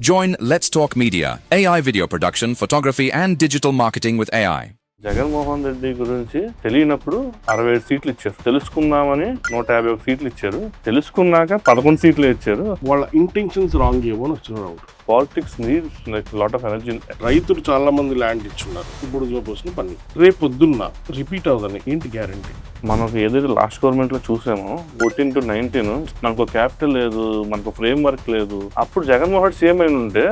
Join Let's Talk Media, AI video production, photography and digital marketing with AI. Jaganmohan Reddy గురించి తెలియనప్పుడు 67 సీట్లు ఇచ్చారు. తెలుసుకుందామని 151 సీట్లు ఇచ్చారు. తెలుసుకున్నాక 11 సీట్లు ఇచ్చారు. వాళ్ళ ఇంటెన్షన్స్ రాంగ్ ఏమో అని వచ్చిన doubt. Politics needs like lot of energy. రైతులు చాలా మంది ల్యాండ్ ఇచ్చున్నారు. ఇప్పుడు పోసిన పని రేపు పొద్దున్న రిపీట్ అవుదని ఏంటి గ్యారంటీ? మనకు ఏదైతే లాస్ట్ గవర్నమెంట్ లో చూసామో 14 to 19 మనకు క్యాపిటల్ లేదు, మనకు ఫ్రేమ్ వర్క్ లేదు. అప్పుడు జగన్మోహన్ రెడ్డి సీఎం అయిన ఉంటే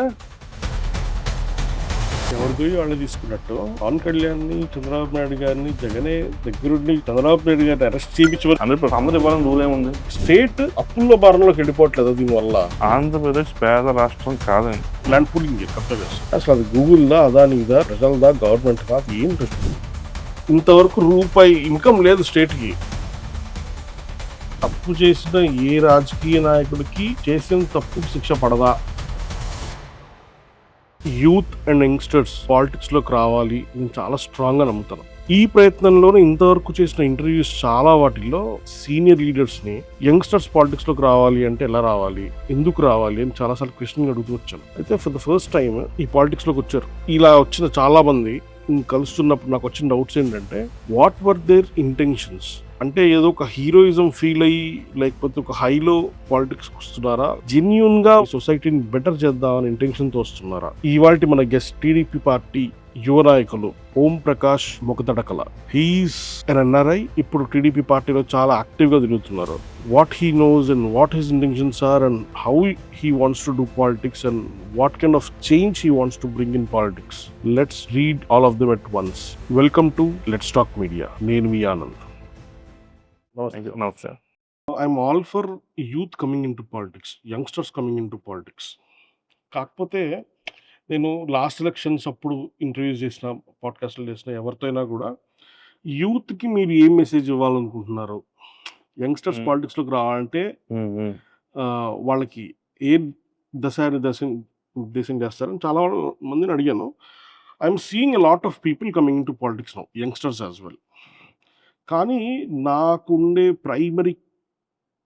ఎవరికో వాళ్ళు తీసుకున్నట్టు పవన్ కళ్యాణ్ ని, చంద్రబాబు నాయుడు గారిని, జగనే దగ్గరుండి చంద్రబాబు నాయుడు గారిని అరెస్ట్ చేయించమని 100% ఇవ్వాలని రూల్ ఏముంది? స్టేట్ అప్పుల్లో భారంలోకి వెళ్ళిపోవట్లేదు. దీనివల్ల ఆంధ్రప్రదేశ్ పేద రాష్ట్రం కాదండి. ల్యాండ్ పూలింగ్ అసలు అది గూగుల్దా, అదానిదా, ప్రజలదా, గవర్నమెంట్ దా, ఏం ఇంతవరకు రూపాయి ఇన్కమ్ లేదు స్టేట్కి. తప్పు చేసిన ఏ రాజకీయ నాయకుడికి చేసిన తప్పుకు శిక్ష పడదా? యూత్ అండ్ యంగ్స్టర్స్ పాలిటిక్స్ లోకి రావాలి, నేను చాలా స్ట్రాంగ్ గా నమ్ముతాను. ఈ ప్రయత్నంలోనే ఇంతవరకు చేసిన ఇంటర్వ్యూస్ చాలా వాటిల్లో సీనియర్ లీడర్స్ ని యంగ్స్టర్స్ పాలిటిక్స్ లోకి రావాలి అంటే ఎలా రావాలి, ఎందుకు రావాలి అని చాలాసార్లు క్వశ్చన్ అడుగుతూ వచ్చాను. అయితే ఫర్ ద ఫస్ట్ టైం ఈ పాలిటిక్స్ లోకి వచ్చారు. ఇలా వచ్చిన చాలా మంది కలుస్తున్నప్పుడు నాకు వచ్చిన డౌట్స్ ఏంటంటే, వాట్ వర్ దేర్ ఇంటెన్షన్స్? అంటే ఏదో ఒక హీరోయిజం ఫీల్ అయ్యి లేకపోతే ఒక హైలో పాలిటిక్స్ వస్తున్నారా, జెన్యూన్ గా సొసైటీని బెటర్ చేద్దామని ఇంటెన్షన్ తో వస్తున్నారా? ఇవాళ మన గెస్ట్ టీడీపీ పార్టీ యువ నాయకులు Om Prakash Mogatadakala. He is an NRI. ఇప్పుడు టీడీపీ పార్టీలో చాలా యాక్టివ్ గా తిరుగుతున్నారు. What he knows and what his intentions are and how he wants to do politics and what kind of change he wants to bring in politics. Let's read all of them at once. Welcome to Let's Talk Media. Nenu V. Anand. Namaste. I'm all for youth coming into politics, youngsters coming into politics. కాకపోతే నేను last elections అప్పుడు interviews చేసిన, పాడ్కాస్ట్లు చేసిన ఎవరితో అయినా కూడా యూత్కి మీరు ఏం మెసేజ్ ఇవ్వాలనుకుంటున్నారు? యంగ్స్టర్స్ పాలిటిక్స్లోకి రావాలంటే వాళ్ళకి ఏ ఉద్దేశం చేస్తారని చాలా మందిని అడిగాను. I'm seeing a lot of people coming in to politics now, youngsters as well. కానీ నాకుండే primary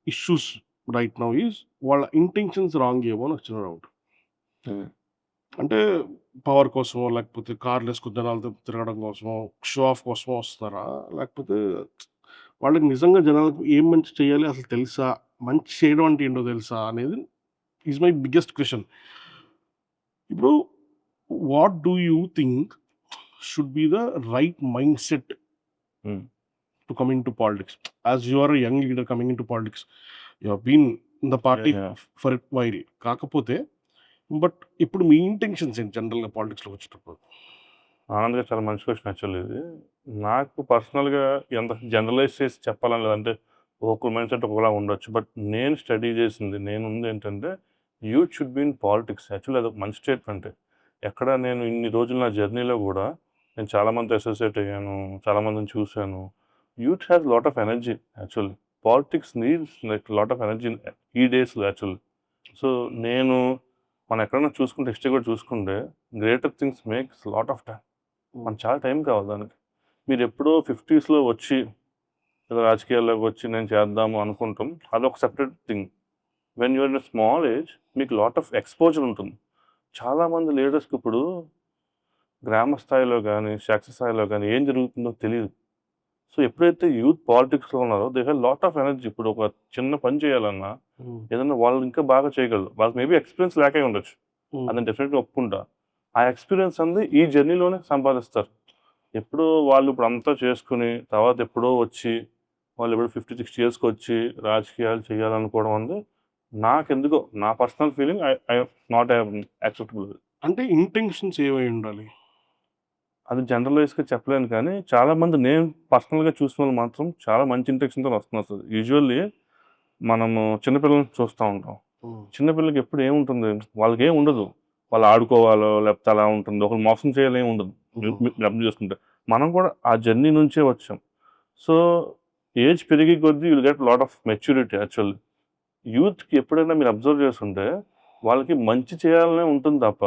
issues right now is వాళ్ళ ఇంటెన్షన్స్ రాంగ్ ఏమో అని వచ్చిన డౌట్. అంటే పవర్ కోసమో, లేకపోతే కార్లు వేసుకుని జనాలతో తిరగడం కోసమో, షో ఆఫ్ కోసమో వస్తున్నారా, లేకపోతే వాళ్ళకి నిజంగా జనాలకు ఏం మంచి చేయాలి అసలు తెలుసా, మంచి చేయడం అంటే ఏంటో తెలుసా అనేది ఈజ్ మై బిగ్గెస్ట్ క్వశ్చన్. ఇప్పుడు what do you think should be the right mind set to come in to politics? As you are young leader coming in to politics, you have been in the party for it while. కాకపోతే but ఇప్పుడు మీ intentions ఏంటి జనరల్గా పాలిటిక్స్లో వచ్చేటప్పుడు? ఆనంద్గా చాలా మంచి question actually. ఇది నాకు పర్సనల్గా ఎంత జనరలైజ్ చేసి చెప్పాలని లేదంటే ఒక్కొక్క మైండ్ సెట్ ఒకలా ఉండొచ్చు. బట్ నేను స్టడీ చేసింది ఉంది ఏంటంటే, youth should be in politics. Actually అది ఒక మంచి స్టేట్మెంట్. ఎక్కడ నేను ఇన్ని రోజులు నా జర్నీలో కూడా నేను చాలామంది అసోసియేట్ అయ్యాను, చాలామందిని చూశాను. Youth has lot of energy actually. Politics needs like lot of energy ఈ డేస్లో యాక్చువల్లీ. సో మనం ఎక్కడైనా చూసుకుంటే, హిస్టరీ కూడా చూసుకుంటే, greater things makes lot of time. మనకు చాలా టైం కావాలి దానికి. మీరు ఎప్పుడో 50sలో వచ్చి ఏదో రాజకీయాల్లోకి వచ్చి నేను చేద్దాము అనుకుంటాం, అదొక separate thing. When you are in small age మీకు లాట్ ఆఫ్ ఎక్స్పోజర్ ఉంటుంది. చాలామంది లీడర్స్కి ఇప్పుడు గ్రామ స్థాయిలో కానీ, శాఖ స్థాయిలో కానీ ఏం జరుగుతుందో తెలియదు. సో ఎప్పుడైతే యూత్ పాలిటిక్స్లో ఉన్నారో they have lot of energy. ఇప్పుడు ఒక చిన్న పని చేయాలన్నా ఏదన్నా వాళ్ళు ఇంకా బాగా చేయగలరు. వాళ్ళకి మేబీ ఎక్స్పీరియన్స్ లేకే ఉండొచ్చు, అదని డెఫినెట్గా ఒప్పుకుంటా. ఆ ఎక్స్పీరియన్స్ అనేది ఈ జర్నీలోనే సంపాదిస్తారు. ఎప్పుడో వాళ్ళు ఇప్పుడు అంతా చేసుకుని తర్వాత ఎప్పుడో వచ్చి వాళ్ళు ఎప్పుడు 50-60 ఇయర్స్కి వచ్చి రాజకీయాలు చేయాలనుకోవడం అనేది నాకెందుకో, నా personal feeling I not acceptable. అంటే ఇంటెన్షన్స్ ఏమై ఉండాలి? అది జనరలైజ్గా చెప్పలేను, కానీ చాలామంది నేను పర్సనల్గా చూసిన వాళ్ళు మాత్రం చాలా మంచి ఇంటెన్షన్తో వస్తున్నారు. యూజువల్లీ మనము చిన్నపిల్లల్ని చూస్తూ ఉంటాం. చిన్నపిల్లలకి ఎప్పుడు ఏముంటుంది, వాళ్ళకి ఏం ఉండదు. వాళ్ళు ఆడుకోవాలో లేకపోతే అలా ఉంటుంది, ఒకరు మోసం చేయాలి ఏమి ఉండదు. అర్థం చేసుకుంటే మనం కూడా ఆ జర్నీ నుంచే వచ్చాం. సో ఏజ్ పెరిగే కొద్దీ will get lot of maturity actually. యూత్కి ఎప్పుడైనా మీరు అబ్జర్వ్ చేస్తుంటే వాళ్ళకి మంచి చేయాలనే ఉంటుంది తప్ప,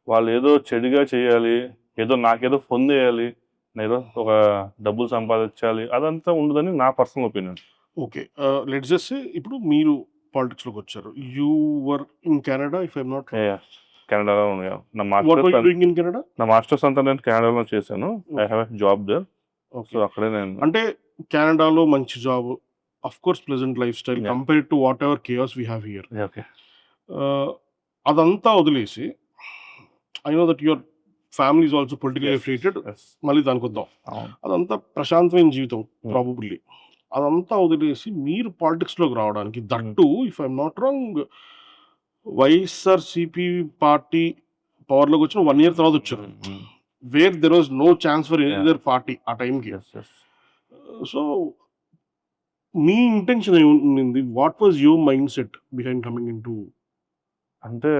వాళ్ళు ఏదో చెడుగా చేయాలి, ఏదో నాకేదో పొందేయాలి, ఏదో ఒక డబ్బులు సంపాదించాలి, అదంతా ఉండదని నా personal opinion. Okay, let's just say ఇప్పుడు మీరు పాలిటిక్స్‌లోకి వచ్చారు. You were in Canada if I'm not wrong. కెనడాలో ఉన్నాయా నా what were you masters doing in Canada? నా మాస్టర్స్ అంతా నేను కెనడాలో చేశాను. I have a job there. So okay. అక్కడే నేను అంటే కెనడాలో మంచి job, of course pleasant lifestyle Yeah. Compared to whatever chaos we have here. Okay అదంతా వదిలేసి I know that your family is also political affiliated. మళ్ళీ దానికి వద్దాం. అవును అదంతా ప్రశాంతమైన జీవితం ప్రాబబ్లీ. అదంతా వదిలేసి మీరు పాలిటిక్స్‌లోకి రావడానికి that if I'm not wrong YSRCP party పవర్‌లోకి వచ్చిన 1 ఇయర్ తర్వాత వచ్చారు. Where there was no chance for any other party ఆ టైంకి. సో మీ ఇంటెన్షన్ ఏముండింది? What was your mind set behind coming into? అంటే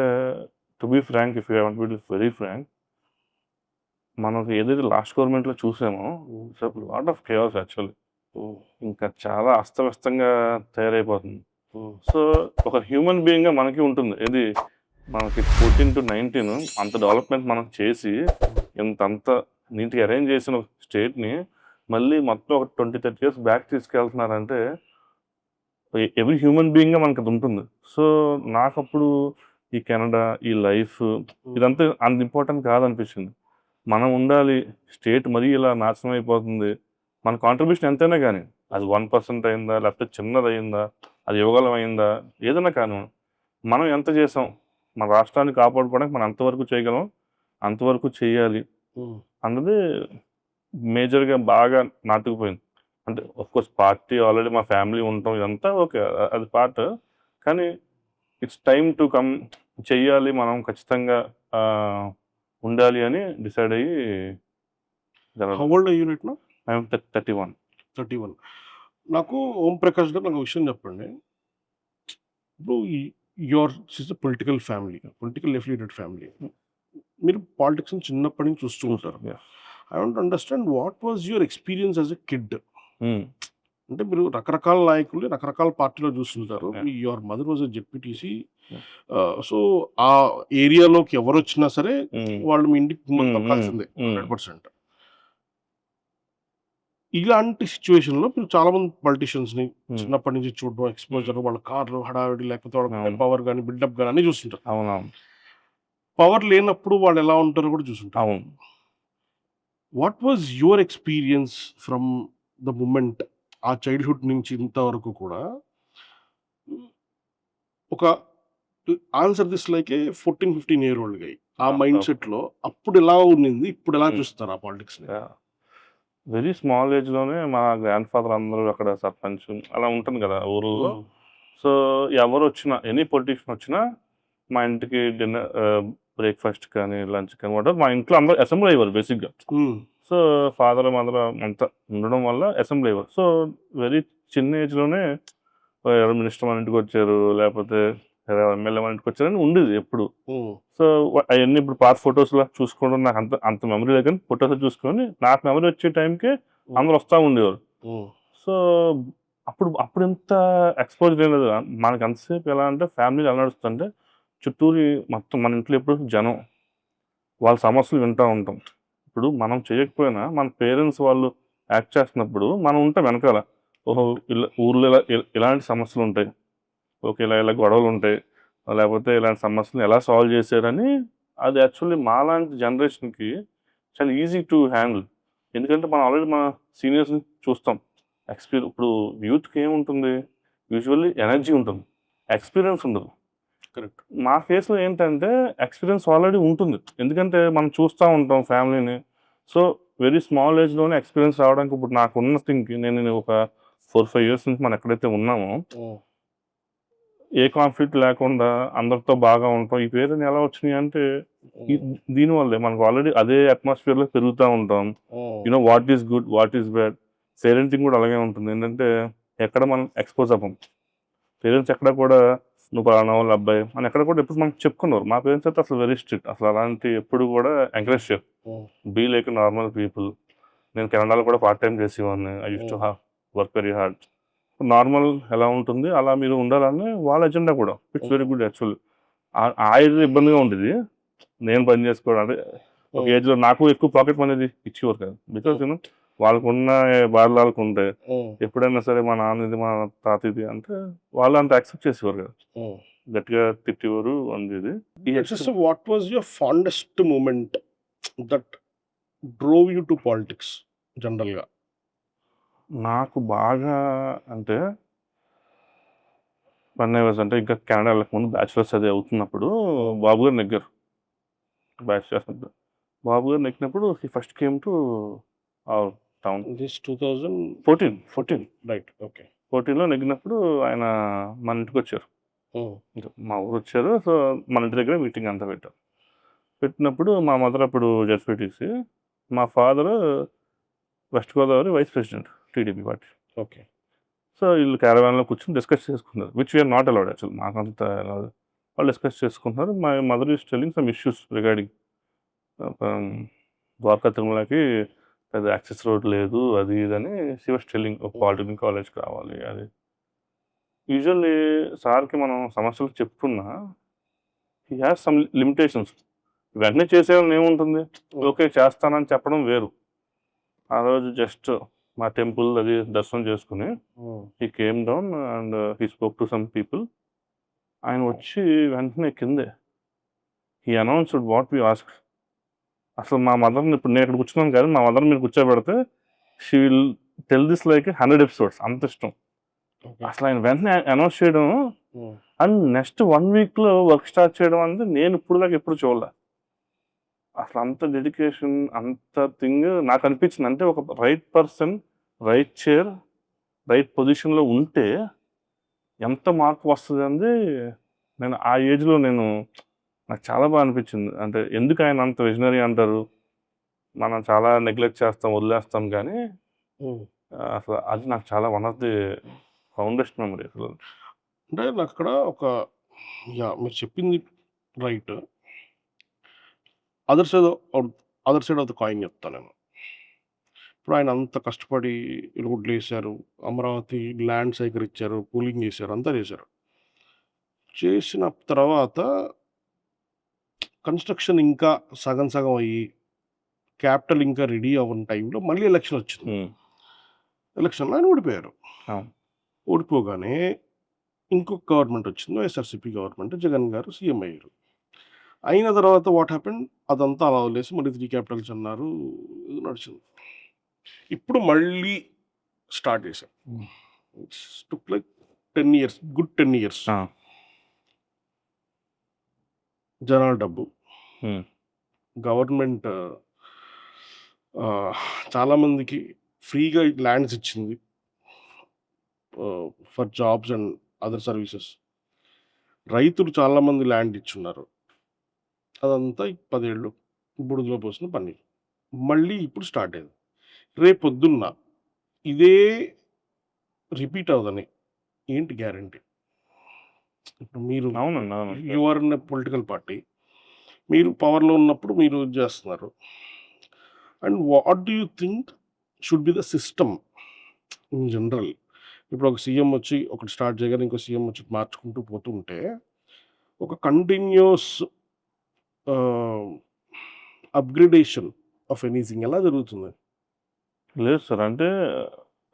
to be frank if you want be very frank, మనకు ఏదైతే లాస్ట్ గవర్నమెంట్లో చూసామో లాట్ ఆఫ్ కేయాస్ యాక్చువల్లీ. ఇంకా చాలా అస్తవ్యస్తంగా తయారైపోతుంది. సో ఒక హ్యూమన్ బీయింగ్గా మనకి ఉంటుంది ఏది, మనకి 14 to 19 అంత డెవలప్మెంట్ మనం చేసి ఇంతంత నీట్గా అరేంజ్ చేసిన స్టేట్ని మళ్ళీ మొత్తం ఒక 20-30 years బ్యాక్ తీసుకెళ్తున్నారంటే ఎవ్రీ హ్యూమన్ బీయింగ్గా మనకి అది ఉంటుంది. సో నాకు అప్పుడు ఈ కెనడా ఈ లైఫ్ ఇదంతా అంత ఇంపార్టెంట్ కాదనిపించింది. మనం ఉండాలి, స్టేట్ మరీ ఇలా నాశనం అయిపోతుంది, మన కాంట్రిబ్యూషన్ ఎంతైనా కానీ అది 1% అయిందా లేకపోతే చిన్నది అయిందా, అది యువగలం అయిందా, ఏదైనా కానీ మనం ఎంత చేసాం, మన రాష్ట్రాన్ని కాపాడుకోవడానికి మనం అంతవరకు చేయగలం, అంతవరకు చేయాలి అన్నది మేజర్గా బాగా నాటుకుపోయింది. అంటే కోర్స్ పార్టీ ఆల్రెడీ మా ఫ్యామిలీ ఉంటాం ఇదంతా ఓకే, అది పార్ట్, కానీ ఇట్స్ టైమ్ టు కమ్, చెయ్యాలి మనం ఖచ్చితంగా ఉండాలి అని డిసైడ్ అయ్యి. How old are you right now? I'm 31. 31. నాకు ఓం ప్రకాష్ గారు నాకు విషయం చెప్పండి. ఇప్పుడు your political family, political affiliated family, మీరు పాలిటిక్స్ని చిన్నప్పటి నుంచి చూస్తూ ఉంటారు. I want understand what was your experience as a kid. అంటే మీరు రకరకాల నాయకులు రకరకాల పార్టీలో చూస్తుంటారు. Your mother was a ZPTC. So ఆ ఏరియాలోకి ఎవరు వచ్చినా సరే వాళ్ళు మీ ఇంటికి తప్పాల్సిందే 100%. ఇలాంటి సిచ్యువేషన్లో మీరు చాలా మంది పొలిటీషియన్స్ని చిన్నప్పటి నుంచి చూడడం, ఎక్స్పోజర్, వాళ్ళ కార్లు హడావిడి లేకపోతే వాళ్ళ పవర్ కానీ బిల్డప్ కానీ అన్ని చూస్తుంటారు. అవునవును. పవర్ లేనప్పుడు వాళ్ళు ఎలా ఉంటారో కూడా చూస్తుంటారు. అవును. What was your experience from the moment, ఆ చైల్డ్హుడ్ నుంచి ఇంతవరకు కూడా? ఒక answer this like a 14-15 year old guy ఆ మైండ్ సెట్లో అప్పుడు ఎలా ఉండింది, ఇప్పుడు ఎలా చూస్తారు ఆ పాలిటిక్స్ని? వెరీ స్మాల్ ఏజ్లోనే మా గ్రాండ్ ఫాదర్ అందరూ అక్కడ సర్పంచ్ అలా ఉంటుంది కదా ఊళ్ళో. సో ఎవరు వచ్చినా ఎనీ పొలిటీషియన్ వచ్చినా మా ఇంటికి డిన్నర్, బ్రేక్ఫాస్ట్ కానీ లంచ్ కానీ వాటర్ మా ఇంట్లో అందరూ అసెంబ్లీ అయ్యేవారు బేసిక్గా. సో ఫాదర్ మదర్ అంతా ఉండడం వల్ల అసెంబ్లీ అయ్యేవారు. సో వెరీ చిన్న ఏజ్లోనే ఎవరు మినిస్టర్ మన ఇంటికి వచ్చారు లేకపోతే ఎమ్మెల్యే మన ఇంటికి వచ్చారని ఉండేది ఎప్పుడు. సో అవన్నీ ఇప్పుడు పాత ఫొటోస్లో చూసుకోవడం నాకు అంత మెమరీ లేదు, కానీ ఫొటోస్లో చూసుకొని నాకు మెమరీ వచ్చే టైంకి అందరూ వస్తూ ఉండేవారు. సో అప్పుడు ఎంత ఎక్స్పోజర్ ఏం లేదు మనకి. అంతసేపు ఎలా అంటే ఫ్యామిలీ ఎలా నడుస్తుంటే చుట్టూరి మొత్తం మన ఇంట్లో ఎప్పుడు జనం, వాళ్ళ సమస్యలు వింటూ ఉంటాం. ఇప్పుడు మనం చేయకపోయినా మన పేరెంట్స్ వాళ్ళు యాక్ట్ చేస్తున్నప్పుడు మనం ఉంటాం వెనకాల. ఓహో ఊర్లో ఇలాంటి సమస్యలు ఉంటాయి, ఓకే ఇలా గొడవలు ఉంటాయి, లేకపోతే ఇలాంటి సమస్యలు ఎలా సాల్వ్ చేశారని. అది యాక్చువల్లీ మాలాంటి జనరేషన్కి చాలా ఈజీ టు హ్యాండిల్, ఎందుకంటే మనం ఆల్రెడీ మన సీనియర్స్ని చూస్తాం. ఇప్పుడు యూత్కి ఏముంటుంది, యూజువల్లీ ఎనర్జీ ఉంటుంది, ఎక్స్పీరియన్స్ ఉండదు. కరెక్ట్. మా ఫేస్లో ఏంటంటే ఎక్స్పీరియన్స్ ఆల్రెడీ ఉంటుంది, ఎందుకంటే మనం చూస్తూ ఉంటాం ఫ్యామిలీని. సో వెరీ స్మాల్ ఏజ్లోనే ఎక్స్పీరియన్స్ రావడానికి ఇప్పుడు నాకు ఉన్న థింగ్కి నేను ఒక 4-5 years నుంచి మనం ఎక్కడైతే ఉన్నామో ఏ కాన్ఫ్లిక్ట్ లేకుండా అందరితో బాగా ఉంటాం. ఈ పేరుని ఎలా వచ్చినాయి అంటే దీనివల్లే మనకు ఆల్రెడీ అదే అట్మాస్ఫియర్లో పెరుగుతూ ఉంటాం. You know what is good, what is bad. Parenting కూడా అలాగే ఉంటుంది, ఏంటంటే ఎక్కడ మనం ఎక్స్పోజ్ అవ్వం. పేరెంట్స్ ఎక్కడ కూడా నువ్వు పలానా వాళ్ళ అబ్బాయి అని ఎక్కడ కూడా ఎప్పుడు మనకు చెప్పుకున్నారు. మా పేరెంట్స్ అయితే అసలు వెరీ స్ట్రిక్ట్, అసలు అలాంటి ఎప్పుడు కూడా ఎంకరేజ్ చేయరు. Be like normal people. నేను కెనడాలో కూడా పార్ట్ టైం చేసేవాడిని. I use to work very hard. Normal ఎలా ఉంటుంది అలా మీరు ఉండాలని వాళ్ళ ఎజెండా కూడా. It's very good actually. ఆ ఏజ్ ఇబ్బందిగా ఉండేది నేను పని చేసుకోవడం. అంటే ఒక ఏజ్లో నాకు ఎక్కువ పాకెట్ మనీ ఇచ్చేవారు కాదు, బికాస్ వాళ్ళకున్న బాధలు వాళ్ళకు ఉంటాయి. ఎప్పుడైనా సరే మా నాన్నది మా తాతది అంటే వాళ్ళు అంత యాక్సెప్ట్ చేసేవారు కదా, గట్టిగా తిట్టేవారు అంది. What was your fondest moment that drove you to politics జనరల్గా? నాకు బాగా అంటే వన్ ఐ వాజ్ అంటే ఇంకా కెనడా వెళ్ళకముందు బ్యాచులర్స్ అది అవుతున్నప్పుడు బాబు గారు నెగ్గారు. బ్యాచ్ చేస్తున్నప్పుడు బాబు గారు నెగ్గినప్పుడు he first came to our town. This 2014 right. Okay. 14లో నెగ్గినప్పుడు ఆయన మన ఇంటికి వచ్చారు, మా ఊరు వచ్చారు. సో మన ఇంటి దగ్గర మీటింగ్ అంతా పెట్టారు. పెట్టినప్పుడు మా మదర్ అప్పుడు జెడ్పీటీసీ, మా father West Godavari vice president TDP party. Okay. So వీళ్ళు క్యారవాన్లో కూర్చొని డిస్కస్ చేసుకున్నారు, which we are not allowed actual. మాకంత వాళ్ళు డిస్కస్ చేసుకుంటున్నారు. My mother is telling some issues regarding Dwaraka తిరుమలకి పెద్ద యాక్సెస్ రోడ్ లేదు, అది ఇదని షీ వాస్ టెల్లింగ్. ఒక పాలిటెక్నిక్ కాలేజ్ కావాలి అది. యూజువల్లీ సార్కి మనం సమస్యలు చెప్తున్నా హీ హ్యాస్ సమ్ లిమిటేషన్స్. వెంటనే చేసేవాళ్ళని ఏముంటుంది, ఓకే చేస్తానని చెప్పడం వేరు. ఆ రోజు జస్ట్ మా టెంపుల్ అది దర్శనం చేసుకుని he came down and he spoke to some people. ఆయన వచ్చి వెంటనే కిందే he announced what we ask. అసలు మా మదర్ని ఇప్పుడు నేను ఇక్కడ కూర్చున్నాను కానీ మా మదర్ మీరు కూర్చోబెడితే she will tell this like 100 episodes, అంత ఇష్టం. అసలు ఆయన వెంటనే అనౌన్స్ చేయడం అండ్ నెక్స్ట్ 1 వీక్లో వర్క్ స్టార్ట్ చేయడం అనేది నేను ఇప్పుడు దాకా ఎప్పుడు చూడలే. అసలు అంత డెడికేషన్, అంత థింగ్ నాకు అనిపించింది. అంటే ఒక right person right chair right పొజిషన్లో ఉంటే ఎంత మార్పు వస్తుంది అనేది నేను ఆ ఏజ్లో నాకు చాలా బాగా అనిపించింది. అంటే ఎందుకు ఆయన అంత విజనరీ అంటారు, మనం చాలా నెగ్లెక్ట్ చేస్తాం, వదిలేస్తాం, కానీ అసలు అది నాకు చాలా వన్ ఆఫ్ ది ఫౌండెస్ట్ మెమరీ అసలు. అంటే నాకు అక్కడ ఒక మీరు చెప్పింది right. Other side of the coin చెప్తాను నేను. ఇప్పుడు ఆయన అంత కష్టపడి రోడ్లు వేశారు, అమరావతి ల్యాండ్ సేకరించారు, కూలింగ్ చేశారు, అంతా చేశారు. చేసిన తర్వాత కన్స్ట్రక్షన్ ఇంకా సగం అయ్యి క్యాపిటల్ ఇంకా రెడీ అవ్వని టైంలో మళ్ళీ ఎలక్షన్ వచ్చింది. ఎలక్షన్లో ఆయన ఓడిపోయారు. ఓడిపోగానే ఇంకొక గవర్నమెంట్ వచ్చింది, వైఎస్ఆర్సీపీ గవర్నమెంట్. జగన్ గారు సీఎం అయ్యారు. అయిన తర్వాత వాట్ హ్యాపెన్, అదంతా అలా వదిలేసి మళ్ళీ 3 క్యాపిటల్స్ అన్నారు, నడిచింది. ఇప్పుడు మళ్ళీ స్టార్ట్ చేశాం. Took like 10 years, good 10 years. జనాల డబ్బు, గవర్నమెంట్ చాలామందికి ఫ్రీగా ల్యాండ్స్ ఇచ్చింది for jobs and other services. రైతులు చాలామంది ల్యాండ్ ఇచ్చున్నారు. అదంతా 10 ఏళ్ళు బుడిదలో పోసిన పని. మళ్ళీ ఇప్పుడు స్టార్ట్ అయింది. రేపు పొద్దున్న ఇదే రిపీట్ అవ్వదని ఏంటి గ్యారంటీ? ఇప్పుడు మీరు you are in a political party, మీరు పవర్లో ఉన్నప్పుడు మీరు చేస్తున్నారు. And what do you think should be the system in general? ఇప్పుడు ఒక సీఎం వచ్చి ఒకటి స్టార్ట్ చేయగానే ఇంకో సీఎం వచ్చి మార్చుకుంటూ పోతుంటే ఒక కంటిన్యూస్ అప్గ్రేడేషన్ ఆఫ్ ఎనీథింగ్ ఎలా జరుగుతుంది? లేదు సార్, అంటే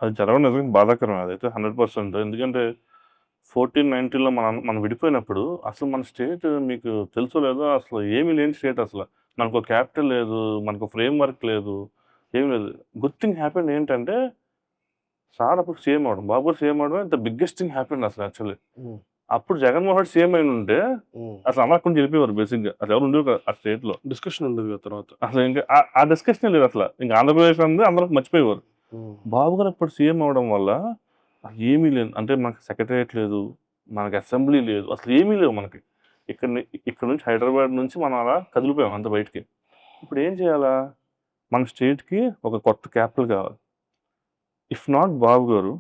అది జరగడం నిజంగా బాధాకరం. అదైతే 100%. ఎందుకంటే 1490లో మనం విడిపోయినప్పుడు అసలు మన స్టేట్ మీకు తెలుసో లేదో అసలు ఏమీ లేని స్టేట్. అసలు మనకు క్యాపిటల్ లేదు, మనకు ఫ్రేమ్ వర్క్ లేదు, ఏమీ లేదు. గుడ్ థింగ్ హ్యాపెండ్ ఏంటంటే సార్ అప్పుడు సీఎం అవడం, బాబు గారు సీఎం అవడం ద బిగ్గెస్ట్ థింగ్ హ్యాపెండ్ అసలు యాక్చువల్లీ. అప్పుడు జగన్మోహన్ రెడ్డి సీఎం అయిన ఉంటే అసలు అమరాకుండా వెళ్ళిపోయారు బేసిక్గా. అసలు ఎవరు ఉండేవి ఆ స్టేట్లో, డిస్కషన్ ఉండదు తర్వాత. అసలు ఇంకా ఆ డిస్కషన్ లేదు అసలు. ఇంకా ఆంధ్రప్రదేశ్ అంది అందరూ మర్చిపోయేవారు. బాబు గారు అప్పుడు సీఎం అవడం వల్ల ఏమీ లేదు. అంటే మనకి సెక్రటరియట్ లేదు, మనకి అసెంబ్లీ లేదు, అసలు ఏమీ లేవు మనకి. ఇక్కడ నుంచి హైదరాబాద్ నుంచి మనం అలా కదిలిపోయాం అంత బయటికి. ఇప్పుడు ఏం చేయాలా, మన స్టేట్కి ఒక కొత్త క్యాపిటల్ కావాలి. ఇఫ్ నాట్ బాబు గారు,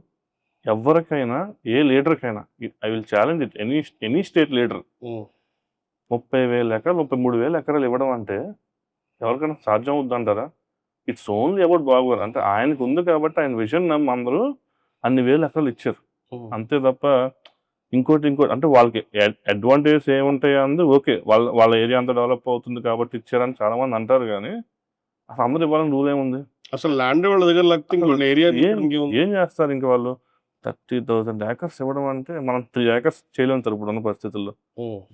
ఎవరికైనా ఏ లీడర్కైనా, I will challenge it, any state leader 30,000 ఎకరాలు 33,000 ఎకరాలు ఇవ్వడం అంటే ఎవరికైనా సాధ్యం అవుద్దంటారా? It's only about Babu garu. అంటే ఆయనకు ఉంది కాబట్టి ఆయన విజన్ అందరూ అన్ని వేల ఎకరాలు ఇచ్చారు, అంతే తప్ప ఇంకోటి అంటే వాళ్ళకి అడ్వాంటేజెస్ ఏముంటాయి అంది ఓకే, వాళ్ళ ఏరియా అంతా డెవలప్ అవుతుంది కాబట్టి ఇచ్చారని చాలామంది అంటారు. కానీ అసలు అందరూ ఇవ్వాలని రూల్ ఏముంది? అసలు ల్యాండ్ వాళ్ళ దగ్గర లేకపోతే ఇంకొక ఏరియా ఏం చేస్తారు ఇంకా వాళ్ళు? 30,000 ఏకర్స్ ఇవ్వడం అంటే మనం 3 ఏకర్స్ చేయలేము సార్ ఇప్పుడున్న పరిస్థితుల్లో.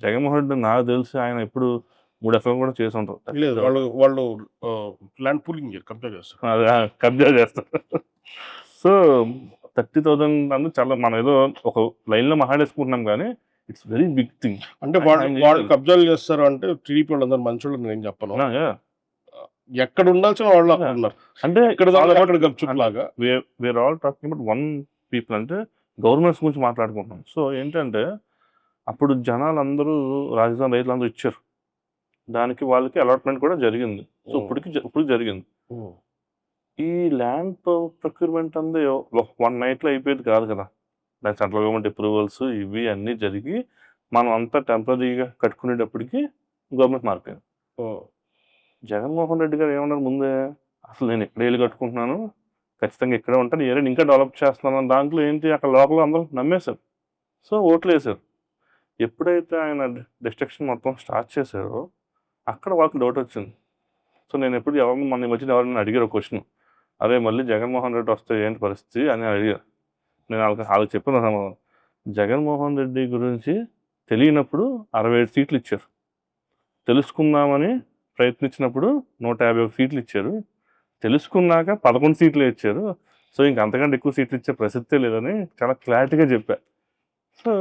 జగన్మోహన్ రెడ్డి నాకు తెలిసి ఆయన ఎప్పుడు 3 ఎకరాలు కూడా చేసి ఉంటారు. లేదు, వాళ్ళు ల్యాండ్ పూలింగ్ కబ్జా చేస్తారు. అదే కబ్జా చేస్తారు. సో 30,000 అంటే చాలా మనం ఏదో ఒక లైన్లో మాట్లాడేసుకుంటున్నాం కానీ ఇట్స్ వెరీ బిగ్ థింగ్. అంటే వాళ్ళు కబ్జాలు చేస్తారు అంటే టీడీపీ వాళ్ళందరూ మంచోళ్ళు నేను చెప్పను. ఎక్కడ ఉండాల్సిన వాళ్ళు అక్కడ ఉన్నారు. అంటే ఇక్కడ గప్చుట్లాగా we're all talking about one people, అంటే గవర్నమెంట్స్ గురించి మాట్లాడుకుంటున్నాం. సో ఏంటంటే అప్పుడు జనాలు అందరూ రాజధాని రైతులందరూ ఇచ్చారు, దానికి వాళ్ళకి అలాట్మెంట్ కూడా జరిగింది. సో ఇప్పుడు జరిగింది. ఈ ల్యాండ్ ప్రొక్యూర్మెంట్ అంది 1 నైట్లో అయిపోయేది కాదు కదా. దాని సెంట్రల్ గవర్నమెంట్ అప్రూవల్స్ ఇవి అన్నీ జరిగి మనం అంతా టెంపరీగా కట్టుకునేటప్పటికి గవర్నమెంట్ మారిపోయింది. జగన్మోహన్ రెడ్డి గారు ఏమన్నారు ముందే, అసలు నేను ఎక్కడ ఇల్లు కట్టుకుంటున్నాను, ఖచ్చితంగా ఇక్కడే ఉంటాను, ఏరియా ఇంకా డెవలప్ చేస్తున్నాను. దాంట్లో ఏంటి అక్కడ లోపల అందరూ నమ్మేశారు. సో ఓట్లు వేశారు. ఎప్పుడైతే ఆయన డిస్ట్రక్షన్ మొత్తం స్టార్ట్ చేశారో అక్కడ వాళ్ళకి డౌట్ వచ్చింది. సో నేను ఎప్పుడు మన మధ్యన ఎవరైనా అడిగారు క్వశ్చన్, అరే మళ్ళీ జగన్మోహన్ రెడ్డి వస్తే ఏంటి పరిస్థితి అని అడిగారు. నేను వాళ్ళకి చెప్పిన సమాధానం, జగన్మోహన్ రెడ్డి గురించి తెలియనప్పుడు 67 సీట్లు ఇచ్చారు, తెలుసుకుందామని ప్రయత్నించినప్పుడు 151 సీట్లు ఇచ్చారు, తెలుసుకున్నాక 11 సీట్లు ఇచ్చారు. సో ఇంక అంతకంటే ఎక్కువ సీట్లు ఇచ్చే ప్రసక్తే లేదని చాలా క్లారిటీగా చెప్పా. సో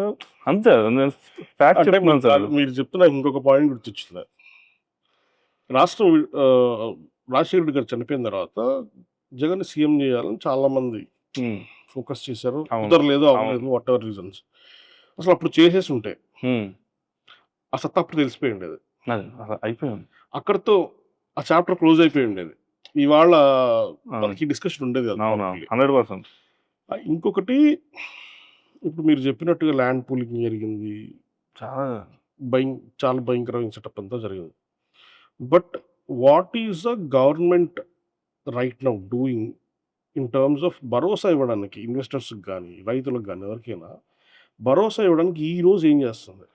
అంతే, నేను ఫ్యాక్ట్ చెప్తున్నాను సార్. మీరు చెప్తున్నా ఇంకొక పాయింట్ గుర్తొచ్చింది. రాష్ట్రం రాజశేఖర రెడ్డి గారు చనిపోయిన తర్వాత జగన్ సీఎం చేయాలని చాలా మంది ఫోకస్ చేశారు. కుదరలేదు, అవ్వలేదు, వాట్ ఎవర్ రీజన్స్. అసలు అప్పుడు చేసేసి ఉంటే ఆ సత్తా అప్పుడు తెలిసిపోయి ఉండేది, అయిపోయింది. అక్కడతో ఆ చాప్టర్ క్లోజ్ అయిపోయి ఉండేది. ఇవాళ మనకి డిస్కషన్ ఉండేది కదా. 100%. ఇంకొకటి, ఇప్పుడు మీరు చెప్పినట్టుగా ల్యాండ్ పూలింగ్ జరిగింది, చాలా భయంకరమైన సెటప్ అంతా జరిగింది. But what is the government right now doing in terms of భరోసా ఇవ్వడానికి ఇన్వెస్టర్స్కి కానీ రైతులకు కానీ ఎవరికైనా భరోసా ఇవ్వడానికి ఈ రోజు ఏం చేస్తుంది?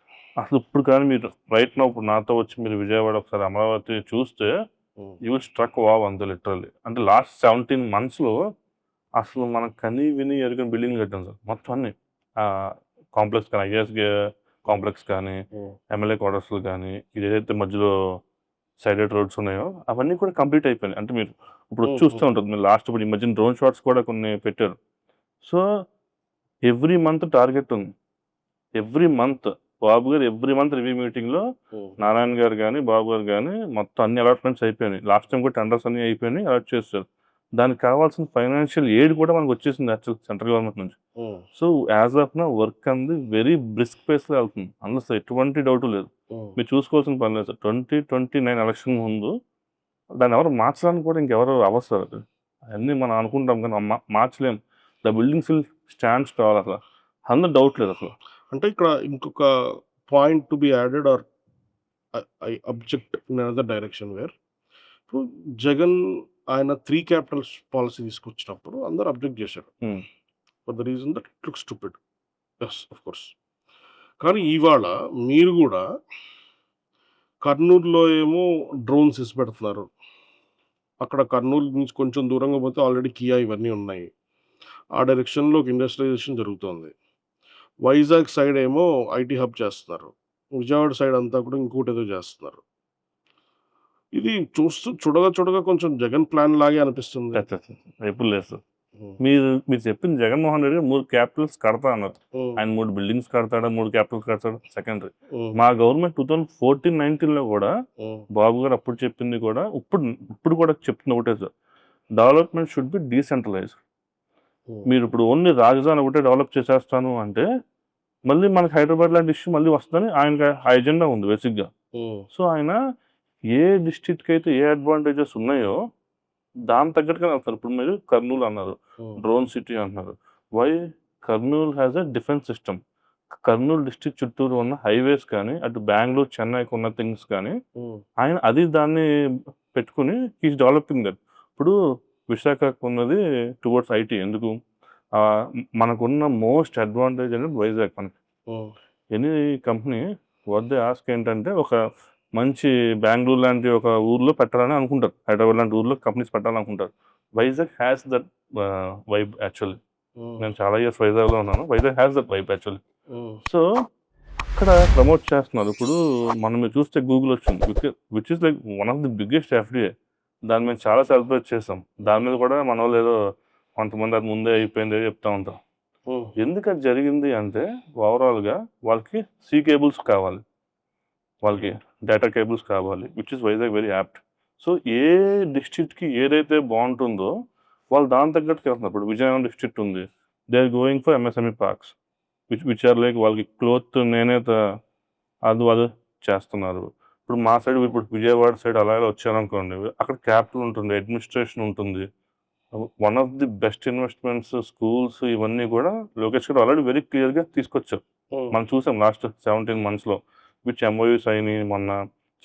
అసలు ఇప్పుడు కానీ మీరు రైట్ నౌ ఇప్పుడు నాతో వచ్చి మీరు విజయవాడ ఒకసారి అమరావతి చూస్తే యూ స్ట్రక్ వావ్ అంత లిటరల్లీ. అంటే లాస్ట్ 17 monthsలో అసలు మనం కని విని ఎరిగిన బిల్డింగ్లు కట్టాం సార్ మొత్తం అన్ని. కాంప్లెక్స్ కానీ, ఐఏఎస్ కాంప్లెక్స్ కానీ, ఎమ్మెల్యే క్వార్టర్స్లు కానీ, ఇది ఏదైతే మధ్యలో సైడెడ్ రోడ్స్ ఉన్నాయో అవన్నీ కూడా కంప్లీట్ అయిపోయినాయి. అంటే మీరు ఇప్పుడు చూస్తూ ఉంటుంది, మీరు లాస్ట్ ఇప్పుడు ఈ మధ్యన డ్రోన్ షాట్స్ కూడా కొన్ని పెట్టారు. సో ఎవ్రీ మంత్ టార్గెట్ ఉంది. ఎవ్రీ మంత్ బాబు గారు ఎవ్రీ మంత్ రివ్యూ మీటింగ్లో నారాయణ గారు కానీ బాబు గారు కానీ మొత్తం అన్ని అలాట్మెంట్స్ అయిపోయినాయి. లాస్ట్ టైం కూడా టెండర్స్ అన్నీ అయిపోయినాయి, అలాట్ చేస్తారు. దానికి కావాల్సిన ఫైనాన్షియల్ ఎయిడ్ కూడా మనకు వచ్చేసింది యాక్చువల్ సెంట్రల్ గవర్నమెంట్ నుంచి. సో యాజ్ ఆఫ్ నా వర్క్ అనేది వెరీ బ్రిస్క్ పేస్లో వెళ్తుంది, అందులో ఎటువంటి డౌట్ లేదు. మీరు చూసుకోవాల్సిన పని లేదు సార్. 2029 ఎలక్షన్ ముందు దాన్ని ఎవరు మార్చడానికి కూడా ఇంకెవరు అవసరం. అది అవన్నీ మనం అనుకుంటాం కానీ మార్చలేం. ద బిల్డింగ్స్ విల్ స్టాండ్స్ కావాలి, అసలు అందులో డౌట్ లేదు అసలు. అంటే ఇక్కడ ఇంకొక point to be added or I object in another direction where, ఇప్పుడు జగన్ ఆయన 3 క్యాపిటల్స్ పాలసీ తీసుకొచ్చినప్పుడు అందరూ అబ్జెక్ట్ చేశారు for the reason that it looks stupid. Yes, of course. కానీ ఇవాళ మీరు కూడా కర్నూలులో ఏమో డ్రోన్స్ వేసి పెడుతున్నారు, అక్కడ కర్నూలు నుంచి కొంచెం దూరంగా పోతే ఆల్రెడీ కియా ఇవన్నీ ఉన్నాయి, ఆ డైరెక్షన్లో ఇండస్ట్రియలైజేషన్ జరుగుతుంది. వైజాగ్ సైడ్ ఏమో ఐటీ హబ్ చేస్తున్నారు, విజయవాడ సైడ్ అంతా కూడా ఇంకోటి ఏదో చేస్తున్నారు. ఇది చూడగా కొంచెం జగన్ ప్లాన్ లాగే అనిపిస్తుంది. ఎప్పుడు లేదు సార్. మీరు చెప్పింది జగన్మోహన్ రెడ్డి 3 క్యాపిటల్స్ కడతా అన్నారు. ఆయన 3 బిల్డింగ్స్ కడతాడా, 3 క్యాపిటల్స్ కడతాడు సెకండరీ. మా గవర్నమెంట్ 2014-19లో కూడా బాబు గారు అప్పుడు చెప్పింది కూడా ఇప్పుడు కూడా చెప్తుంది ఒకటే sir, development should be decentralised. మీరు ఇప్పుడు ఓన్లీ రాజధాని ఒకటే డెవలప్ చేసేస్తాను అంటే మళ్ళీ మనకి హైదరాబాద్ లాంటి ఇష్యూ మళ్ళీ వస్తుందని ఆయనకి ఆ ఎజెండా ఉంది బేసిక్గా. సో ఆయన ఏ డిస్ట్రిక్ట్కి అయితే ఏ అడ్వాంటేజెస్ ఉన్నాయో దాని తగ్గట్టుగా వెళ్తారు. ఇప్పుడు మీరు కర్నూలు అన్నారు, డ్రోన్ సిటీ అంటున్నారు. Why Kurnool has a defence system. Kurnool district చుట్టూరు ఉన్న హైవేస్ కానీ, అటు బెంగళూరు చెన్నైకి ఉన్న థింగ్స్ కానీ ఆయన దాన్ని పెట్టుకుని హీస్ డెవలపింగ్ దట్. ఇప్పుడు విశాఖకు ఉన్నది టువర్డ్స్ ఐటీ. ఎందుకు? మనకున్న మోస్ట్ అడ్వాంటేజ్ అనేది వైజాగ్. మనకి ఎనీ కంపెనీ వద్ద ఆస్క్ ఏంటంటే ఒక మంచి బెంగళూరు లాంటి ఒక ఊర్లో పెట్టాలని అనుకుంటారు, హైదరాబాద్ లాంటి ఊర్లో కంపెనీస్ పెట్టాలనుకుంటారు. Vizag has that vibe actually. నేను చాలా ఇయర్స్ వైజాగ్లో ఉన్నాను. Vizag has that vibe actually. So అక్కడ ప్రమోట్ చేస్తున్నారు. ఇప్పుడు మనం మీరు చూస్తే గూగుల్ వచ్చింది, which is like one of the biggest FDA. దాన్ని మేము చాలా సెలబ్రేట్ చేసాం. దాని మీద కూడా మన వాళ్ళు ఏదో కొంతమంది అది ముందే అయిపోయింది చెప్తా ఉంటాం. ఎందుకు అది జరిగింది అంటే ఓవరాల్గా వాళ్ళకి సీ కేబుల్స్ కావాలి, వాళ్ళకి డేటా కేబుల్స్ కావాలి, which is Vizag very apt. So a డిస్ట్రిక్ట్కి ఏదైతే బాగుంటుందో వాళ్ళు దాని తగ్గట్టుకు వెళ్తున్నారు. ఇప్పుడు విజయనగరం డిస్ట్రిక్ట్ ఉంది, they are going for MSME parks which are like వాళ్ళకి క్లోత్ నేనేత అది చేస్తున్నారు. ఇప్పుడు మా సైడ్ ఇప్పుడు విజయవాడ సైడ్ అలా వచ్చారనుకోండి, అక్కడ క్యాపిటల్ ఉంటుంది, అడ్మినిస్ట్రేషన్ ఉంటుంది. One of the best investments schools ఇవన్నీ కూడా లోకేష్ గారు ఆల్రెడీ వెరీ క్లియర్గా తీసుకొచ్చారు. మనం చూసాం లాస్ట్ 17 monthsలో విచ్ ఎంఓయూస్ అయినాయి. మొన్న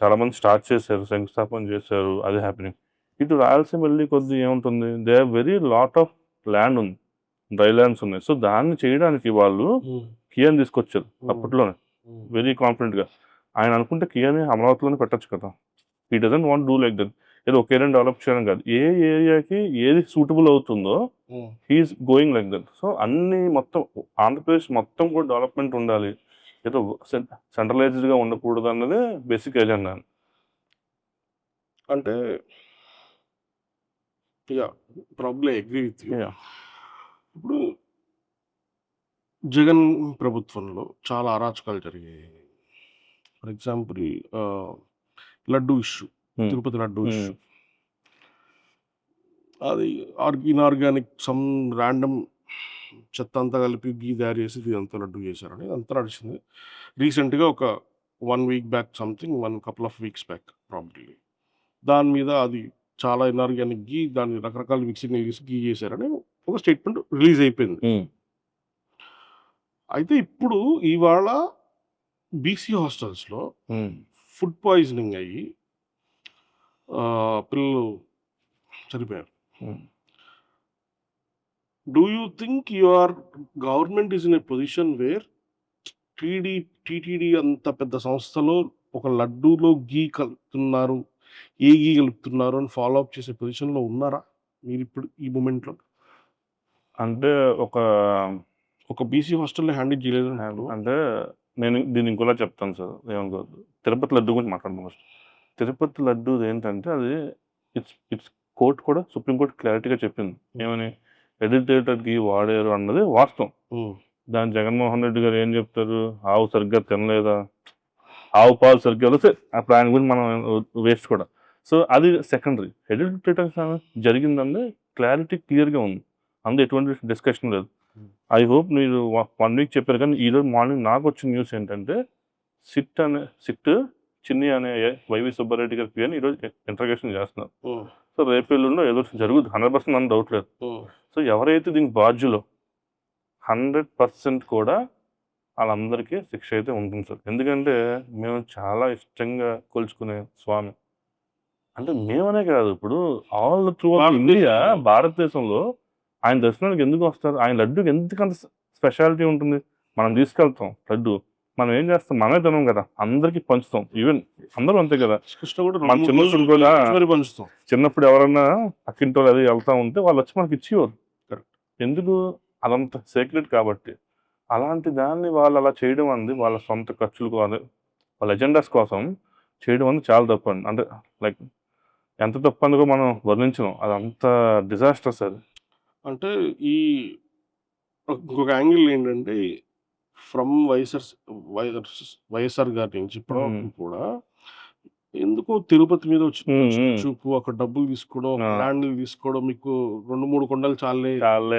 చాలామంది స్టార్ట్ చేశారు, శంకుస్థాపన చేశారు, అది హ్యాపీనింగ్. ఇటు రాయలసీమ వెళ్ళి కొద్ది ఏముంటుంది, they are very lot of land ఉంది, డ్రై ల్యాండ్స్ ఉన్నాయి. సో దాన్ని చేయడానికి వాళ్ళు కియాని తీసుకొచ్చారు అప్పట్లోనే వెరీ కాన్ఫిడెంట్గా. ఆయన అనుకుంటే కియాని అమరావతిలోనే పెట్టచ్చు కదా. He doesn't want do like that. ఏదో ఒక ఏరియా డెవలప్ చేయడం కాదు, ఏ ఏరియాకి ఏది సూటబుల్ అవుతుందో he's going like that. So అన్ని మొత్తం ఆంధ్రప్రదేశ్ మొత్తం కూడా డెవలప్మెంట్ ఉండాలి, ఏదో సెంట్రలైజ్డ్గా ఉండకూడదు అన్నదే బేసిక్ ఎజెండా. అంటే ప్రాబ్లీ అగ్రీ విత్ యూ. ఇప్పుడు జగన్ ప్రభుత్వంలో చాలా అరాచకాలు జరిగాయి. For example laddu issue, Tirupati laddu issue, అది ఇన్ఆర్గానిక్ సమ్ ర్యాండమ్ చెత్త అంతా కలిపి గీ తయారు చేసి ఇదంతా లడ్డు చేశారని అంతా నడిచింది. రీసెంట్గా ఒక 1 week back something, 1 couple of weeks back probably దాని మీద అది చాలా ఇన్ఆర్గానిక్ గీ, దాన్ని రకరకాల మిక్సింగ్ చేసి గీ చేశారని ఒక స్టేట్మెంట్ రిలీజ్ అయిపోయింది. అయితే ఇప్పుడు ఇవాళ బీసీ హాస్టల్స్లో ఫుడ్ పాయిజనింగ్ అయ్యి పిల్లలు చనిపోయారు. Do you think your government is in a position where TTD అంత పెద్ద సంస్థలో ఒక లడ్డూలో గీ కలుపుతున్నారు, ఏ గీ కలుపుతున్నారు అని ఫాలో అప్ చేసే పొజిషన్లో ఉన్నారా మీరు ఇప్పుడు ఈ మూమెంట్లో? అంటే ఒక బీసీ హాస్టల్లో హ్యాండిల్ చేయలేదు అంటే నేను దీన్ని ఇంకోలా చెప్తాను సార్, ఏమనుకోవద్దు. తిరుపతి లడ్డు గురించి మాట్లాడదాం ఫస్ట్. తిరుపతి లడ్డు ఏంటంటే అది ఇట్స్ కోర్టు కూడా, సుప్రీంకోర్టు క్లారిటీగా చెప్పింది ఏమని, ఎడిటేటెడ్ గీ వాడారు అన్నది వాస్తవం. దాని జగన్మోహన్ రెడ్డి గారు ఏం చెప్తారు, ఆవు సరిగ్గా తినలేదా, ఆవు పాలు సరిగ్గా వస్తే అప్పుడు ఆయన గురించి మనం వేస్ట్ కూడా. సో అది సెకండరీ. ఎడిటేటెడ్ జరిగిందంటే క్లారిటీ క్లియర్గా ఉంది, అందులో ఎటువంటి డిస్కషన్ లేదు. ఐ హోప్ మీరు 1 week చెప్పారు, కానీ ఈరోజు మార్నింగ్ నాకు వచ్చిన న్యూస్ ఏంటంటే సిట్ చిన్ని అనే వైవి సుబ్బారెడ్డి గారికి అని ఈరోజు ఇంటర్గేషన్ చేస్తున్నారు. సో రేపు ఎల్లుండో ఏదో జరుగుతుంది, 100% అని డౌట్ లేదు. సో ఎవరైతే దీనికి బాధ్యులో 100% కూడా వాళ్ళందరికీ శిక్ష అయితే ఉంటుంది సార్. ఎందుకంటే మేము చాలా ఇష్టంగా కొలుచుకునే స్వామి, అంటే మేమనే కాదు, ఇప్పుడు ఆల్ త్రూ ఇండియా, భారతదేశంలో ఆయన దర్శనానికి ఎందుకు వస్తారు, ఆయన లడ్డూకి ఎందుకంత స్పెషాలిటీ ఉంటుంది. మనం తీసుకెళ్తాం లడ్డు, మనం ఏం చేస్తాం, మనమే తినం కదా, అందరికి పంచుతాం. ఈవెన్ అందరూ అంతే కదా, మన చిన్నప్పుడు కూడా పంచుతాం. చిన్నప్పుడు ఎవరన్నా పక్కింటి వాళ్ళు అది వెళ్తా ఉంటే వాళ్ళు వచ్చి మనకి ఇచ్చేవారు. ఎందుకు, అదంత సీక్రెట్ కాబట్టి. అలాంటి దాన్ని వాళ్ళు అలా చేయడం అనేది వాళ్ళ సొంత ఖర్చులకు, అదే వాళ్ళ ఎజెండాస్ కోసం చేయడం అనేది చాలా తప్పు అండి. అంటే లైక్ ఎంత తప్పు అందుకో మనం వర్ణించడం, అదంత డిజాస్టర్స్ అది. అంటే ఈ ఇంకొక యాంగిల్ ఏంటంటే, ఫ్రమ్ వైఎస్ఆర్ గారి నుంచి ఇప్పటివరకు కూడా ఎందుకో తిరుపతి మీద వచ్చిన చూపు, అక్కడ డబ్బులు తీసుకోవడం, ల్యాండ్ తీసుకోవడం, మీకు 2-3 కొండలు చాలే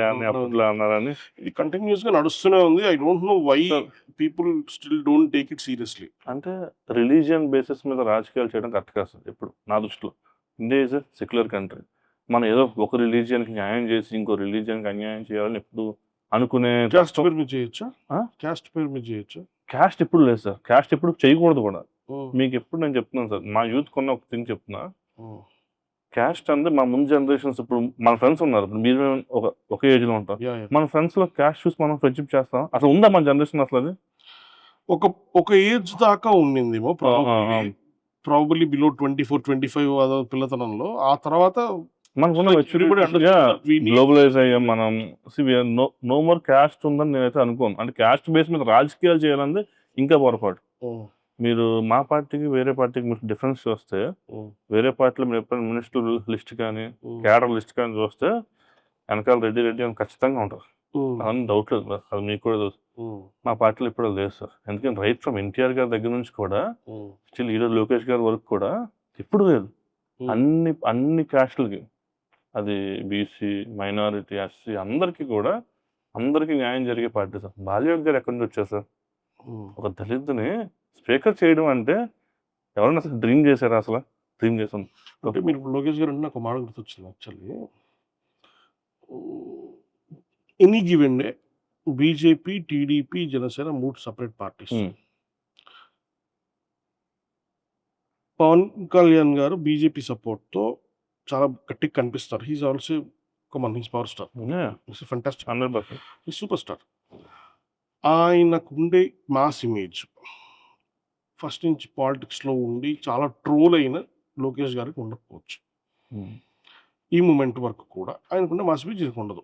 అని అప్పట్లో అన్నారని ఇది కంటిన్యూస్ గా నడుస్తూనే ఉంది. I don't know why people still don't take it seriously. అంటే రిలీజియన్ బేసిస్ మీద రాజకీయాలు చేయడం కరెక్ట్ కాదు సార్. ఇప్పుడు నా దృష్టిలో India is a secular country. మనం ఏదో ఒక రిలీజియన్కి న్యాయం చేసి ఇంకో రిలీజియన్కి అన్యాయం చేయాలని ఎప్పుడు అనుకునే. క్యాస్ట్ పేరు మీద చేయొచ్చా? క్యాస్ట్ పేరు మీద చేయొచ్చా? క్యాస్ట్ ఎప్పుడు లేదు సార్, క్యాస్ట్ ఎప్పుడు చేయకూడదు కూడా. మీకు ఎప్పుడు నేను చెప్తున్నాను సార్, మా యూత్ కొన్న ఒక థింగ్ చెప్తున్నా, క్యాస్ట్ అంటే మా ముందు జనరేషన్స్, ఇప్పుడు మన ఫ్రెండ్స్ ఉన్నారు, ఇప్పుడు మీరు ఒకే ఏజ్లో ఉంటాం, మన ఫ్రెండ్స్లో క్యాస్ట్ చూసి మనం ఫ్రెండ్షిప్ చేస్తాం. అసలు ఉందా మన జనరేషన్ అసలు అది? ఒక ఏజ్ దాకా ఉండిందేమో ప్రాబబ్లీ బిలో 24-25 పిల్లతనంలో. ఆ తర్వాత మనకున్న So, everybody understood that we need- globalise అయ్యాం మనం. నో మోర్ క్యాస్ట్ ఉందని నేనైతే అనుకోను. అంటే క్యాస్ట్ బేస్ మీద రాజకీయాలు చేయాలంటే ఇంకా పొరపాటు. మీరు మా పార్టీకి వేరే పార్టీకి మీరు డిఫరెన్స్ చూస్తే వేరే పార్టీలో మీరు ఎప్పుడైనా మినిస్టర్ లిస్ట్ కానీ క్యాడర్ లిస్ట్ కానీ చూస్తే వెనకాల రెడ్డి అని ఖచ్చితంగా ఉంటారు. అని డౌట్ లేదు, అది మీకు కూడా తెలుసు. మా పార్టీలో ఇప్పుడు లేదు సార్. ఎందుకంటే రైట్ ఫ్రమ్ ఎన్టీఆర్ గారి దగ్గర నుంచి కూడా స్టిల్ ఈరోజు లోకేష్ గారి వరకు కూడా ఎప్పుడు లేదు. అన్ని క్యాస్టులకి, అది బీసీ, మైనారిటీ, ఎస్సీ అందరికీ కూడా అందరికీ న్యాయం జరిగే పార్టీ సార్. బాలయోగి గారు ఎక్కడి నుంచి వచ్చారు సార్? ఒక దళితుని స్పీకర్ చేయడం అంటే ఎవరైనా అసలు డ్రీమ్ చేశారా? అసలు డ్రీమ్ చేసాను. అంటే మీరు లోకేష్ గారు అంటే నాకు మాట గుర్తొచ్చింది actually. Any given day BJP, TDP, Janasena 3 separate parties. Pavan Kalyan garu BJP సపోర్ట్తో చాలా గట్టిగా కనిపిస్తారు. He's also he's power star, fantastic, 100%. He's super star. ఆయనకుండే మాస్ ఇమేజ్ ఫస్ట్ నుంచి పాలిటిక్స్లో ఉండి చాలా ట్రోల్ అయిన లోకేష్ గారికి ఉండకపోవచ్చు. ఈ మూమెంట్ వరకు కూడా ఆయనకున్న మాస్ ఇమేజ్ ఈయనకు ఉండదు.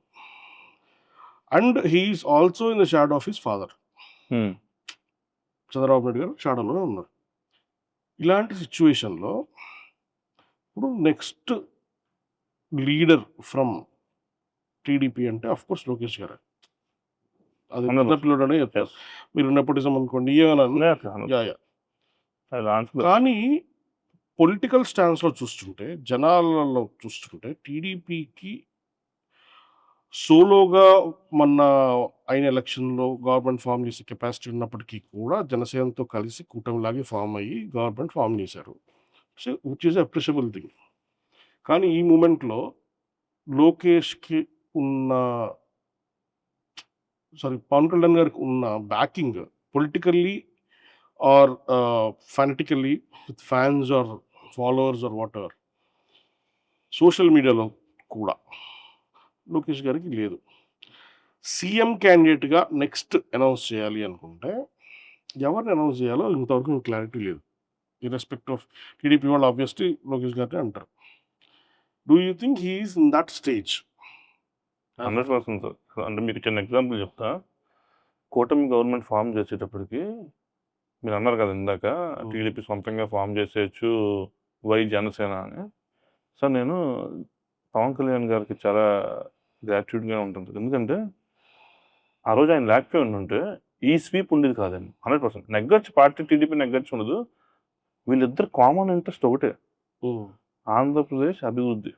And he's also in the shadow of his father. Chandrababu Naidu garu షాడోలోనే ఉన్నారు. ఇలాంటి సిచ్యువేషన్లో ఇప్పుడు నెక్స్ట్ లీడర్ ఫ్రమ్ టీడీపీ అంటే అఫ్కోర్స్ లోకేష్ గారు. అది పిల్లడనే చెప్తారు. మీరు నెపోటిజం అనుకోండి, కానీ పొలిటికల్ స్టాన్స్లో చూస్తుంటే, జనాలలో చూస్తుంటే టీడీపీకి సోలోగా మొన్న అయిన ఎలక్షన్లో గవర్నమెంట్ ఫామ్ చేసే కెపాసిటీ ఉన్నప్పటికీ కూడా జనసేనతో కలిసి కూటమిలాగే ఫామ్ అయ్యి గవర్నమెంట్ ఫామ్ చేశారు. So which is appreciable thing. కానీ ఈ మూమెంట్లో లోకేష్కి ఉన్న పవన్ కళ్యాణ్ గారికి ఉన్న backing politically or fanatically with fans or followers or whatever, social మీడియాలో కూడా లోకేష్ గారికి లేదు. సీఎం క్యాండిడేట్గా నెక్స్ట్ అనౌన్స్ చేయాలి అనుకుంటే ఎవరిని అనౌన్స్ చేయాలో ఇంతవరకు క్లారిటీ లేదు. ఇర్రెస్పెక్ట్ ఆఫ్ టీడీపీ వాళ్ళు ఆబ్వియస్లీ లోకేష్ గారిని అంటారు. Do you think he is in that stage? 100% sir. అంటే మీకు చిన్న ఎగ్జాంపుల్ చెప్తా. కూటమి గవర్నమెంట్ ఫామ్ చేసేటప్పటికి మీరు అన్నారు కదా ఇందాక, టీడీపీ సొంతంగా ఫామ్ చేసేయచ్చు, వై జనసేన అని. సార్ నేను పవన్ కళ్యాణ్ గారికి చాలా గ్రాట్యూడ్గా ఉంటుంది. ఎందుకంటే ఆ రోజు ఆయన లేకపోయి ఉంటే ఈ స్వీప్ ఉండేది కాదండి. 100% నెగ్గొచ్చు, పార్టీ టీడీపీ నెగ్గొచ్చు ఉండదు. వీళ్ళిద్దరు కామన్ ఇంట్రెస్ట్ ఒకటే, ఆంధ్రప్రదేశ్ అభివృద్ధి.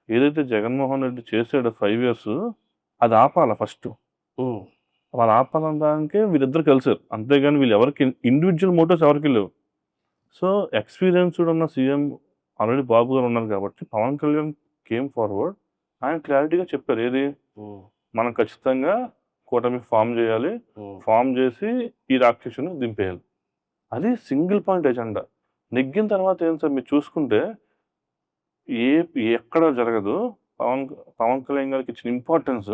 ఏదైతే జగన్మోహన్ రెడ్డి చేసాడో 5 years అది ఆపాల ఫస్ట్. వాళ్ళు ఆపాలనడానికే వీళ్ళిద్దరు కలిసారు. అంతేగాని వీళ్ళు ఎవరికి ఇండివిజువల్ మోటివ్స్ ఎవరికి లేవు. సో ఎక్స్పీరియన్స్డ్ ఉన్న సీఎం ఆల్రెడీ బాబు గారు ఉన్నారు కాబట్టి పవన్ కళ్యాణ్ కేమ్ ఫార్వర్డ్. ఆయన క్లారిటీగా చెప్పారు, ఏది మనం ఖచ్చితంగా కూటమి ఫామ్ చేయాలి, ఫామ్ చేసి ఈ రాక్షసుని దింపేయాలి. అది సింగిల్ పాయింట్ ఎజెండా. నెగ్గిన తర్వాత ఏం సార్ మీరు చూసుకుంటే ఎక్కడ జరగదు. పవన్ కళ్యాణ్ గారికి ఇచ్చిన ఇంపార్టెన్స్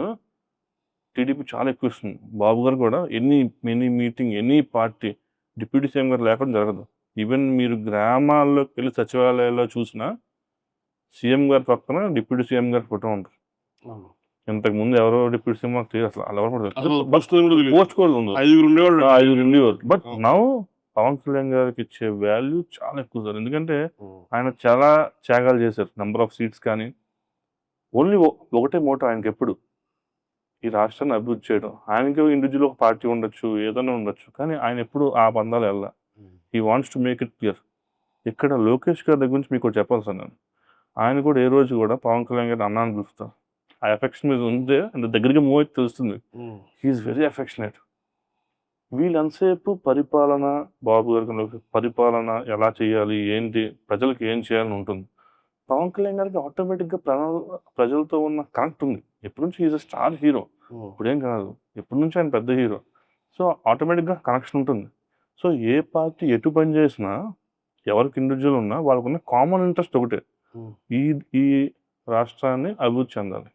టీడీపీ చాలా ఎక్కువ ఇస్తుంది. బాబు గారు కూడా any meeting, any party deputy CM గారు లేకుండా జరగదు. ఈవెన్ మీరు గ్రామాల్లోకి వెళ్ళి సచివాలయాల్లో చూసినా సీఎం గారి పక్కన డిప్యూటీ సీఎం గారి ఫోటో ఉంటుంది. ఇంతకుముందు ఎవరో డిప్యూటీ సీఎం మాకు తెలియదు అసలు, ఎవరు పోస్ట్ 5 ఉండేవారు. బట్ నౌ పవన్ కళ్యాణ్ గారికి ఇచ్చే వాల్యూ చాలా ఎక్కువ సార్. ఎందుకంటే ఆయన చాలా త్యాగాలు చేశారు. నెంబర్ ఆఫ్ సీట్స్ కానీ, ఓన్లీ ఒకటే మోటో ఆయనకి ఎప్పుడు, ఈ రాష్ట్రాన్ని అభివృద్ధి చేయడం. ఆయనకి ఇండివిజువల్ ఒక పార్టీ ఉండొచ్చు, ఏదైనా ఉండొచ్చు, కానీ ఆయన ఎప్పుడు ఆ బంధాలు వెళ్ళా. He wants to make it clear. ఇక్కడ లోకేష్ గారి దగ్గర నుంచి మీకు చెప్పాలి సార్ నేను, ఆయన కూడా ఏ రోజు కూడా పవన్ కళ్యాణ్ గారిని అన్నాను పిలుస్తాను. ఆ ఎఫెక్షన్ మీద ఉంటే అంటే దగ్గరికి మూవ్ అయితే తెలుస్తుంది. He's very affectionate. వీళ్ళంతసేపు పరిపాలన, బాబు గారికి పరిపాలన ఎలా చేయాలి, ఏంటి, ప్రజలకు ఏం చేయాలని ఉంటుంది. పవన్ కళ్యాణ్ గారికి ఆటోమేటిక్గా ప్రజలతో ఉన్న కనెక్ట్ ఉంది. ఎప్పటి నుంచి ఈజ్ అ స్టార్ హీరో, ఇప్పుడేం కాదు, ఎప్పటి నుంచి ఆయన పెద్ద హీరో. సో ఆటోమేటిక్గా కనెక్షన్ ఉంటుంది. సో ఏ పార్టీ ఎటు పని చేసినా, ఎవరికి ఇండివిజువల్ ఉన్నా వాళ్ళకున్న కామన్ ఇంట్రెస్ట్ ఒకటే, ఈ రాష్ట్రాన్ని అభివృద్ధి చెందాలి,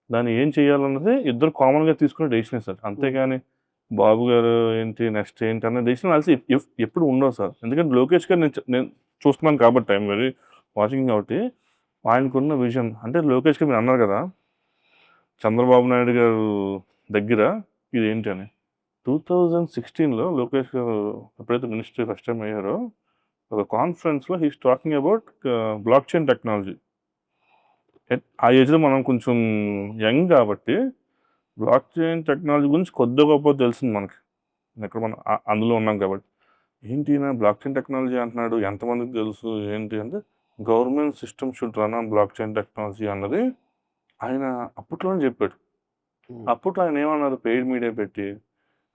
దాన్ని ఏం చేయాలన్నది ఇద్దరు కామన్గా తీసుకునే డెసిషన్ సార్. అంతేగాని బాబు గారు ఏంటి, నెక్స్ట్ ఏంటి అనే డెసిషన్ కలిసి ఎప్పుడు ఉండవు సార్. ఎందుకంటే లోకేష్ గారు నేను చూస్తున్నాను కాబట్టి, ఐఎమ్ వెరీ వాచింగ్ కాబట్టి, ఆయనకున్న విజన్ అంటే లోకేష్ గారు మీరు అన్నారు కదా, చంద్రబాబు నాయుడు గారు దగ్గర ఇదేంటి అని. 2016లో లోకేష్ గారు ఎప్పుడైతే మినిస్టర్ ఫస్ట్ టైం అయ్యారో, ఒక కాన్ఫరెన్స్‌లో he is talking about block chain technology. ఆ ఏజ్‌లో మనం కొంచెం యంగ్ కాబట్టి బ్లాక్ చైన్ టెక్నాలజీ గురించి కొద్దో గొప్పో తెలిసింది మనకి. ఎక్కడ మనం అందులో ఉన్నాం కాబట్టి. ఏంటి ఈయన బ్లాక్ చైన్ టెక్నాలజీ అంటున్నాడు, ఎంతమందికి తెలుసు ఏంటి అంటే, government system should run on block chain technology అన్నది ఆయన అప్పట్లోనే చెప్పాడు. అప్పట్లో ఆయన ఏమన్నారు, పెయిడ్ మీడియా పెట్టి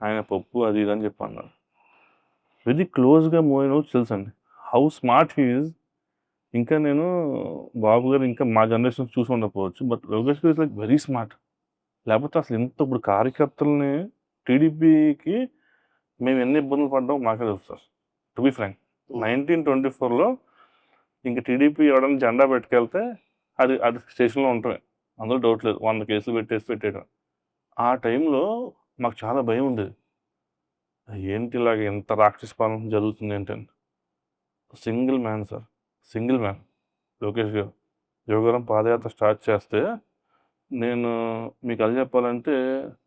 ఆయన పప్పు అది ఇది అని చెప్పి అన్నారు. వెరీ క్లోజ్గా మూవ్ అయిన వాళ్ళకి తెలుసండి హౌ స్మార్ట్ హీ ఈజ్. ఇంకా నేను బాబు గారు ఇంకా మా జనరేషన్ చూసి ఉండకపోవచ్చు, బట్ లోకేష్ గారు ఇస్ లైక్ వెరీ స్మార్ట్. లేకపోతే అసలు ఇంత ఇప్పుడు కార్యకర్తలని టీడీపీకి మేము ఎన్ని ఇబ్బందులు పడ్డాం మాకే తెలుసు సార్. టు బి ఫ్రాంక్ 1924లో ఇంక టీడీపీ ఎవడన్నా జెండా పెట్టుకెళ్తే అది అది స్టేషన్లో ఉంటామే, అందులో డౌట్ లేదు. 100 కేసులు పెట్టేయడం. ఆ టైంలో మాకు చాలా భయం ఉండేది. ఏంటి ఇలాగ ఎంత రాక్షస పాలన జరుగుతుంది ఏంటని. Single man sir, single man Lokesh గారు. యువగరం పాదయాత్ర స్టార్ట్ చేస్తే నేను మీకు అది చెప్పాలంటే